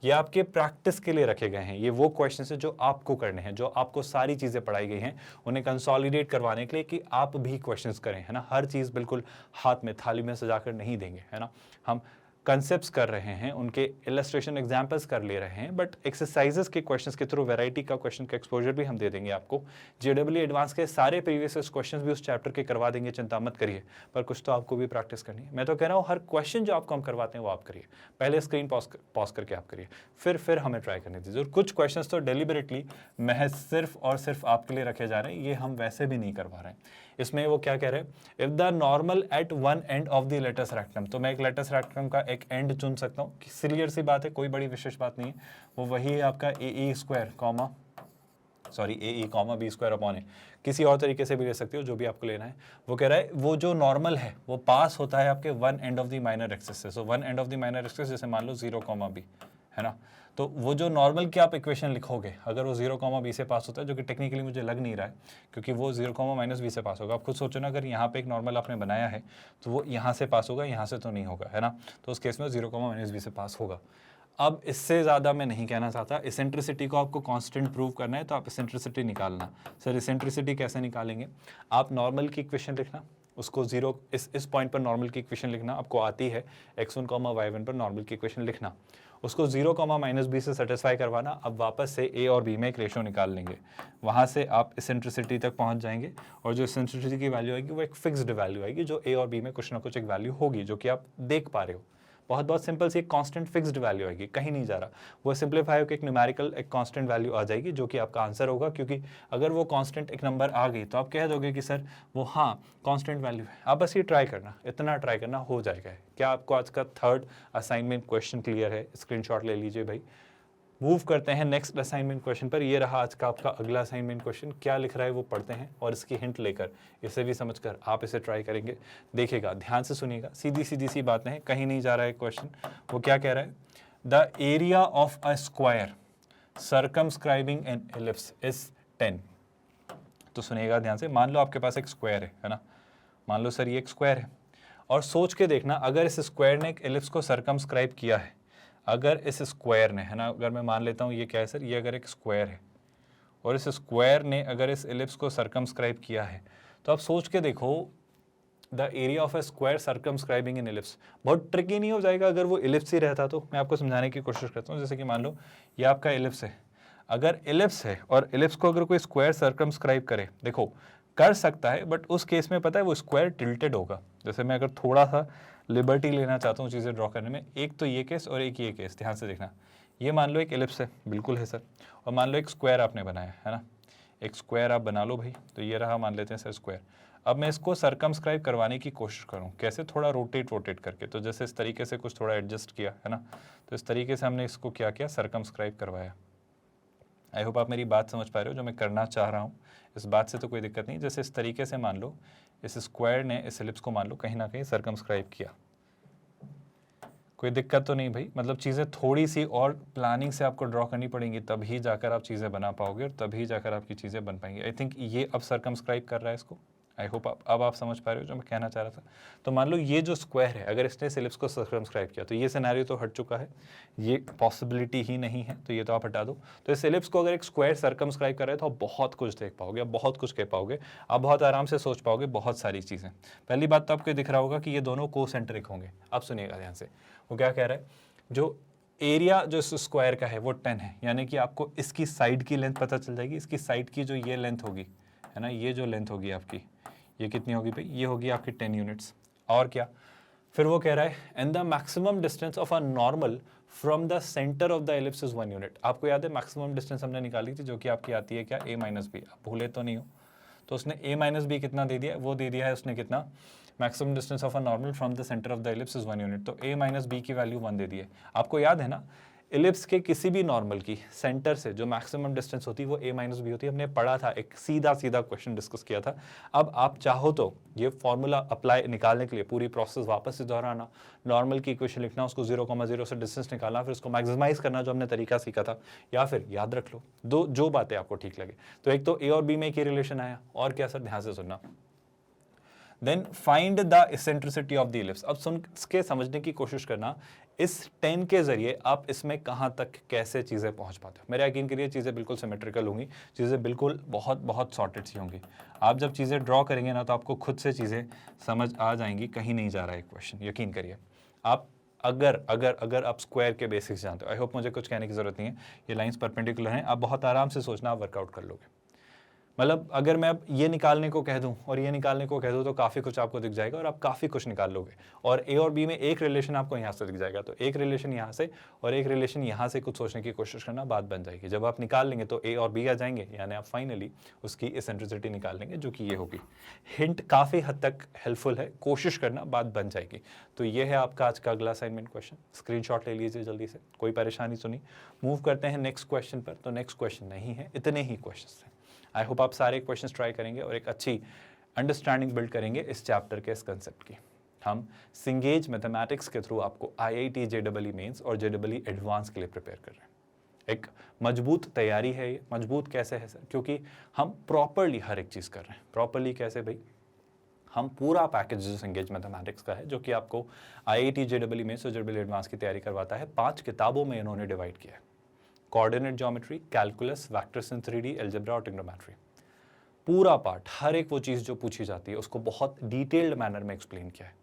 ये आपके प्रैक्टिस के लिए रखे गए हैं। ये वो क्वेश्चन है जो आपको करने हैं, जो आपको सारी चीज़ें पढ़ाई गई हैं उन्हें कंसोलिडेट करवाने के लिए कि आप भी क्वेश्चंस करें, है ना। हर चीज़ बिल्कुल हाथ में थाली में सजाकर नहीं देंगे, है ना। हम कंसेप्ट्स कर रहे हैं, उनके इलस्ट्रेशन एग्जाम्पल्स कर ले रहे हैं, बट एक्सरसाइजेस के क्वेश्चंस के थ्रू वैरायटी का क्वेश्चन का एक्सपोजर भी हम दे देंगे आपको। जेडब्ल्यू एडवांस के सारे प्रीवियस क्वेश्चंस भी उस चैप्टर के करवा देंगे, चिंता मत करिए, पर कुछ तो आपको भी प्रैक्टिस करनी है। मैं तो कह रहा हूँ हर क्वेश्चन जो आपको हम करवाते हैं वो आप करिए, पहले स्क्रीन पॉज करके आप करिए, फिर हमें ट्राई करने दीजिए। और कुछ क्वेश्चन तो डेलिबरेटली महज सिर्फ और सिर्फ आपके लिए रखे जा रहे हैं, ये हम वैसे भी नहीं करवा रहे हैं। इसमें वो क्या कह रहे हैं, if the normal at one end of the latus rectum, तो मैं एक लेटस रेक्टम का एक एंड चुन सकता हूँ, क्लियर सी बात है, कोई बड़ी विशेष बात नहीं है। वो वही है आपका ए ई बी स्क्वायर अपॉन ए, किसी और तरीके से भी ले सकते हो, जो भी आपको लेना है। वो कह रहा है वो जो नॉर्मल है वो पास होता है आपके one end of the minor axis से। So one end of the minor axis, जैसे मान लो 0, b, है ना। तो वो जो नॉर्मल की आप इक्वेशन लिखोगे, अगर वो 0, b से पास होता है, जो कि टेक्निकली मुझे लग नहीं रहा है, क्योंकि वो 0, -b से पास होगा। आप खुद सोचो ना, अगर यहाँ पे एक नॉर्मल आपने बनाया है तो वो यहाँ से पास होगा, यहाँ से तो नहीं होगा, है ना। तो उस केस में 0, -b से पास होगा। अब इससे ज़्यादा मैं नहीं कहना चाहता। इसेंट्रिसिटी को आपको कांस्टेंट प्रूव करना है, तो आप इसेंट्रिसिटी निकालना। सर इसेंट्रिसिटी कैसे निकालेंगे, आप नॉर्मल की इक्वेशन लिखना, उसको 0 इस पॉइंट पर नॉर्मल की इक्वेशन लिखना आपको आती है, x1, y1 पर नॉर्मल की इक्वेशन लिखना, उसको 0, -b से सेटिस्फाई करवाना। अब वापस से a और b में एक रेशो निकाल लेंगे, वहाँ से आप इसेंट्रिसिटी तक पहुँच जाएंगे और जो इसेंट्रिसिटी की वैल्यू आएगी वो एक फिक्स्ड वैल्यू आएगी, जो a और b में कुछ ना कुछ एक वैल्यू होगी जो कि आप देख पा रहे हो। बहुत सिंपल सी एक कांस्टेंट फिक्स्ड वैल्यू आएगी, कहीं नहीं जा रहा। वो सिंप्लीफाई होकर एक न्यूमेरिकल एक कांस्टेंट वैल्यू आ जाएगी जो कि आपका आंसर होगा, क्योंकि अगर वो कांस्टेंट एक नंबर आ गई तो आप कह दोगे कि सर वो हाँ कांस्टेंट वैल्यू है। आप बस ये ट्राई करना, इतना ट्राई करना, हो जाएगा। क्या आपको आज का थर्ड असाइनमेंट क्वेश्चन क्लियर है? स्क्रीनशॉट ले लीजिए भाई। मूव करते हैं नेक्स्ट असाइनमेंट क्वेश्चन पर। ये रहा आज का आपका अगला असाइनमेंट क्वेश्चन। क्या लिख रहा है वो पढ़ते हैं और इसकी हिंट लेकर, इसे भी समझकर आप इसे ट्राई करेंगे। देखिएगा, ध्यान से सुनिएगा, सीधी सी बातें हैं, कहीं नहीं जा रहा है क्वेश्चन। वो क्या कह रहा है? The area of a square circumscribing an ellipse is 10। तो सुनिएगा ध्यान से। मान लो आपके पास एक स्क्वायर है ना, मान लो सर ये एक स्क्वायर है, और सोच के देखना अगर इस स्क्वायर ने एक एलिप्स को सर्कमस्क्राइब किया है, अगर इस स्क्वायर ने, है ना, अगर मैं मान लेता हूँ ये क्या है सर, ये अगर एक स्क्वायर है और इस स्क्वायर ने अगर इस एलिप्स को सर्कमस्क्राइब किया है, तो आप सोच के देखो the area of A square circumscribing in ellipse. बहुत ट्रिकी नहीं हो जाएगा अगर वो एलिप्स ही रहता तो? मैं आपको समझाने की कोशिश करता हूँ। जैसे कि मान लो ये आपका एलिप्स है, अगर एलिप्स है और एलिप्स को अगर कोई स्क्वायर सर्कमस्क्राइब करे, देखो कर सकता है, बट उस केस में पता है वो स्क्वायर टिल्टेड होगा। जैसे मैं अगर थोड़ा सा लिबर्टी लेना चाहता हूँ चीज़ें ड्रॉ करने में, एक तो ये केस और एक ये केस, ध्यान से देखना। ये मान लो एक एलिप्स है, बिल्कुल है सर, और मान लो एक स्क्वायर आपने बनाया है ना, एक स्क्वायर आप बना लो भाई। तो ये रहा, मान लेते हैं सर स्क्वायर। अब मैं इसको सर्कमस्क्राइब करवाने की कोशिश करूँ, कैसे? थोड़ा रोटेट करके। तो जैसे इस तरीके से कुछ थोड़ा एडजस्ट किया है ना, तो इस तरीके से हमने इसको क्या किया, सर्कमस्क्राइब करवाया। आई होप आप मेरी बात समझ पा रहे हो जो मैं करना चाह रहा हूँ। इस बात से तो कोई दिक्कत नहीं। जैसे इस तरीके से मान लो इस स्क्वायर ने इस एलिप्स को मान लो कहीं ना कहीं सर्कमस्क्राइब किया, कोई दिक्कत तो नहीं भाई। मतलब चीज़ें थोड़ी सी और प्लानिंग से आपको ड्रॉ करनी पड़ेंगी, तभी जाकर आप चीज़ें बना पाओगे और तभी जाकर आपकी चीज़ें बन पाएंगी। आई थिंक ये अब सर्कमस्क्राइब कर रहा है इसको। आई होप अब आप समझ पा रहे हो जो मैं कहना चाह रहा था। तो मान लो ये जो स्क्वायर है, अगर इसने एलिप्स को सर्कमस्क्राइब किया, तो ये सिनेरियो तो हट चुका है, ये पॉसिबिलिटी ही नहीं है, तो ये तो आप हटा दो। तो इस एलिप्स को अगर एक स्क्वायर सर्कमस्क्राइब कर रहे हैं तो आप बहुत कुछ देख पाओगे, आप बहुत कुछ कह पाओगे, आप बहुत आराम से सोच पाओगे बहुत सारी चीज़ें। पहली बात तो आपको दिख रहा होगा कि ये दोनों कोसेंट्रिक होंगे। अब सुनिएगा ध्यान से, वो क्या कह रहा है, जो एरिया जो इस स्क्वायर का है वो 10 है, यानी कि आपको इसकी साइड की लेंथ पता चल जाएगी। इसकी साइड की जो ये लेंथ होगी, है ना, ये जो लेंथ होगी आपकी, ये कितनी होगी भाई? ये होगी आपकी 10 यूनिट्स। और क्या? फिर वो कह रहा है and the maximum distance of a normal from the centre of the ellipse is 1 unit. आपको याद है मैक्सिमम डिस्टेंस हमने निकाली थी, जो कि आपकी आती है क्या, a माइनस बी। आप भूले तो नहीं हो? तो उसने a माइनस बी कितना दे दिया? वो दे दिया है उसने कितना, maximum distance of a normal from the centre of the ellipse is 1 unit. तो a माइनस बी की वैल्यू 1 दे दी है। आपको याद है ना, एलिप्स के किसी भी नॉर्मल की सेंटर से जो मैक्सिमम डिस्टेंस होती है वो a माइनस बी होती है। हमने पढ़ा था, एक सीधा क्वेश्चन डिस्कस किया था। अब आप चाहो तो ये फॉर्मूला अप्लाई निकालने के लिए पूरी प्रोसेस वापस से दोहराना, नॉर्मल की इक्वेशन लिखना, उसको 0,0 से डिस्टेंस निकालना, फिर उसको मैक्सिमाइज करना जो हमने तरीका सीखा था, या फिर याद रख लो दो जो बातें आपको ठीक लगे। तो एक तो a और b में एक ही रिलेशन आया, और क्या सर, ध्यान से सुनना। Then find the eccentricity of the ellipse. अब सुन के समझने की कोशिश करना, इस 10 के जरिए आप इसमें कहाँ तक कैसे चीज़ें पहुँच पाते हो। मेरा यकीन करिए चीज़ें बिल्कुल सिमेट्रिकल होंगी, चीज़ें बिल्कुल बहुत सॉर्टेड सी होंगी। आप जब चीज़ें ड्रॉ करेंगे ना तो आपको खुद से चीज़ें समझ आ जाएंगी, कहीं नहीं जा रहा है क्वेश्चन, यकीन करिए। आप अगर आप स्क्वायर के बेसिक्स जानते हो, आई होप मुझे कुछ कहने की ज़रूरत नहीं है, ये लाइंस परपेंडिकुलर हैं, आप बहुत आराम से सोचना, आप वर्कआउट कर लोगे। मतलब अगर मैं अब ये निकालने को कह दूं और ये निकालने को कह दूं तो काफ़ी कुछ आपको दिख जाएगा और आप काफ़ी कुछ निकाल लोगे। और ए और बी में एक रिलेशन आपको यहाँ से दिख जाएगा, तो एक रिलेशन यहाँ से और एक रिलेशन यहाँ से कुछ सोचने की कोशिश करना, बात बन जाएगी। जब आप निकाल लेंगे तो ए और बी आ जाएंगे, यानी आप फाइनली उसकी इसेंट्रिसिटी निकाल लेंगे, जो कि ये होगी। हिंट काफ़ी हद तक हेल्पफुल है, कोशिश करना, बात बन जाएगी। तो ये है आपका आज का अगला असाइनमेंट क्वेश्चन। स्क्रीनशॉट ले लीजिए जल्दी से, कोई परेशानी तो नहीं। मूव करते हैं नेक्स्ट क्वेश्चन पर। तो नेक्स्ट क्वेश्चन नहीं है, इतने ही क्वेश्चन हैं। आई होप आप सारे क्वेश्चंस ट्राई करेंगे और एक अच्छी अंडरस्टैंडिंग बिल्ड करेंगे इस चैप्टर के, इस कंसेप्ट की। हम सिंगेज मैथमेटिक्स के थ्रू आपको IIT JEE मेंस और JEE एडवांस के लिए प्रिपेयर कर रहे हैं। एक मजबूत तैयारी है ये। मजबूत कैसे है सर? क्योंकि हम प्रॉपरली हर एक चीज़ कर रहे हैं। प्रॉपरली कैसे भाई? हम पूरा पैकेज जो सिंगेज मैथमेटिक्स का है, जो कि आपको IIT JEE मेंस और JEE एडवांस की तैयारी करवाता है, 5 किताबों में इन्होंने डिवाइड किया है। Coordinate geometry, calculus, vectors in 3D, algebra और ट्रिग्नोमेट्री। पूरा पार्ट, हर एक वो चीज़ जो पूछी जाती है उसको बहुत डिटेल्ड मैनर में एक्सप्लेन किया है।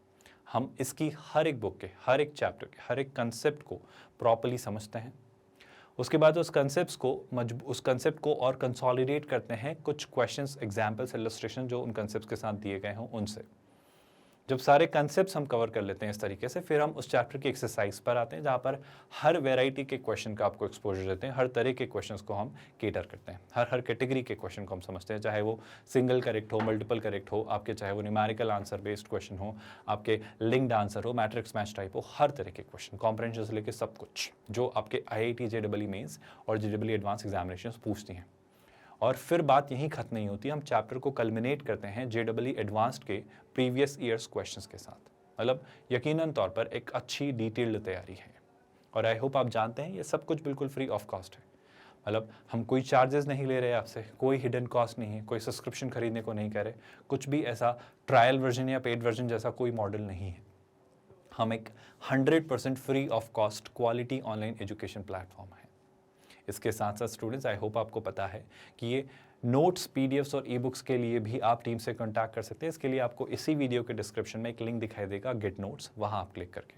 हम इसकी हर एक बुक के हर एक चैप्टर के हर एक कंसेप्ट को प्रॉपर्ली समझते हैं। उसके बाद उस कंसेप्ट को और कंसोलिडेट करते हैं कुछ क्वेश्चंस, एग्जाम्पल्स, इलस्ट्रेशन जो उन कंसेप्ट्स के साथ दिए गए हों उनसे। जब सारे कंसेप्ट्स हम कवर कर लेते हैं इस तरीके से, फिर हम उस चैप्टर की एक्सरसाइज पर आते हैं जहाँ पर हर वैरायटी के क्वेश्चन का आपको एक्सपोजर देते हैं, हर तरह के क्वेश्चंस को हम केटर करते हैं, हर कैटेगरी के क्वेश्चन को हम समझते हैं, चाहे वो सिंगल करेक्ट हो, मल्टीपल करेक्ट हो, आपके चाहे वो न्यूमेरिकल आंसर बेस्ड क्वेश्चन हो, आपके लिंक्ड आंसर हो, मैट्रिक्स मैच टाइप हो, हर तरह के क्वेश्चन, कॉम्प्रिहेंशन से लेकर सब कुछ जो आपके IIT JEE मेंस और JEE एडवांस एग्जामिनेशंस पूछती हैं। और फिर बात यहीं खत्म नहीं होती, हम चैप्टर को कल्मिनेट करते हैं JEE एडवांस्ड के प्रीवियस ईयर्स क्वेश्चंस के साथ। मतलब यकीनन तौर पर एक अच्छी डिटेल्ड तैयारी है और आई होप आप जानते हैं ये सब कुछ बिल्कुल फ्री ऑफ कॉस्ट है। मतलब हम कोई चार्जेस नहीं ले रहे आपसे, कोई हिडन कॉस्ट नहीं है, कोई सब्सक्रिप्शन खरीदने को नहीं कह रहे, कुछ भी ऐसा ट्रायल वर्जन या पेड वर्जन जैसा कोई मॉडल नहीं है। हम एक 100% free of cost quality online education platform है। इसके साथ साथ स्टूडेंट्स, आई होप आपको पता है कि ये नोट्स, PDFs और ई-बुक्स के लिए भी आप टीम से कांटेक्ट कर सकते हैं। इसके लिए आपको इसी वीडियो के डिस्क्रिप्शन में एक लिंक दिखाई देगा, गेट नोट्स, वहाँ आप क्लिक करके।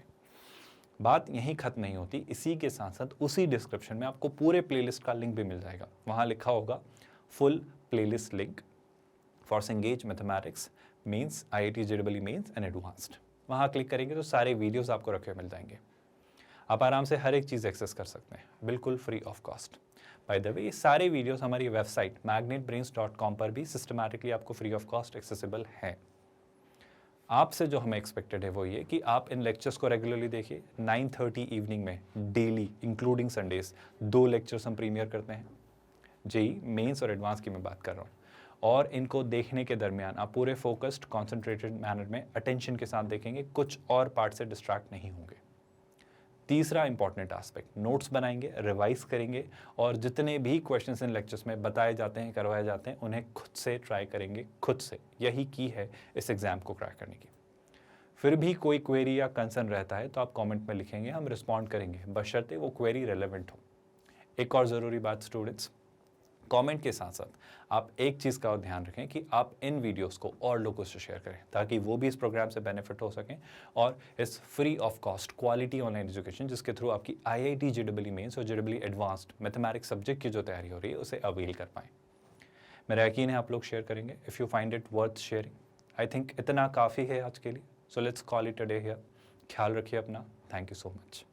बात यहीं खत्म नहीं होती, इसी के साथ साथ उसी डिस्क्रिप्शन में आपको पूरे प्लेलिस्ट का लिंक भी मिल जाएगा। वहाँ लिखा होगा full playlist link for Cengage mathematics Mains, IIT JEE Mains and advanced. वहाँ क्लिक करेंगे तो सारे वीडियोज़ आपको रखे मिल जाएंगे। आप आराम से हर एक चीज़ एक्सेस कर सकते हैं, बिल्कुल free of cost. By the way, ये सारे वीडियोस हमारी वेबसाइट magnetbrains.com पर भी सिस्टमैटिकली आपको फ्री ऑफ कॉस्ट एक्सेसिबल है। आपसे जो हमें एक्सपेक्टेड है वो ये कि आप इन लेक्चर्स को रेगुलरली देखिए। 9:30 इवनिंग में डेली इंक्लूडिंग संडेज 2 लेक्चर्स हम प्रीमियर करते हैं। JEE मेंस और एडवांस की मैं बात कर रहा हूँ, और इनको देखने के दरमियान आप पूरे फोकस्ड कॉन्सेंट्रेटेड मैनर में अटेंशन के साथ देखेंगे, कुछ और पार्ट से डिस्ट्रैक्ट नहीं होंगे। तीसरा इंपॉर्टेंट एस्पेक्ट, नोट्स बनाएंगे, रिवाइज करेंगे और जितने भी क्वेश्चंस इन लेक्चर्स में बताए जाते हैं, करवाए जाते हैं, उन्हें खुद से ट्राई करेंगे, खुद से। यही की है इस एग्ज़ाम को क्रैक करने की। फिर भी कोई क्वेरी या कंसर्न रहता है तो आप कमेंट में लिखेंगे, हम रिस्पॉन्ड करेंगे, बशर्ते वो क्वेरी रेलेवेंट हो। एक और ज़रूरी बात स्टूडेंट्स, कमेंट के साथ साथ आप एक चीज़ का और ध्यान रखें कि आप इन वीडियोस को और लोगों से शेयर करें ताकि वो भी इस प्रोग्राम से बेनिफिट हो सकें और इस free of cost quality online education जिसके थ्रू आपकी IIT JEE मेंस और JEE एडवांस्ड मैथमेटिक्स सब्जेक्ट की जो तैयारी हो रही है उसे अवेल कर पाएँ। मेरा यकीन है आप लोग शेयर करेंगे। If you find it worth sharing, I think इतना काफ़ी है आज के लिए। So let's call it a day here. ख्याल रखिए अपना। Thank you so much.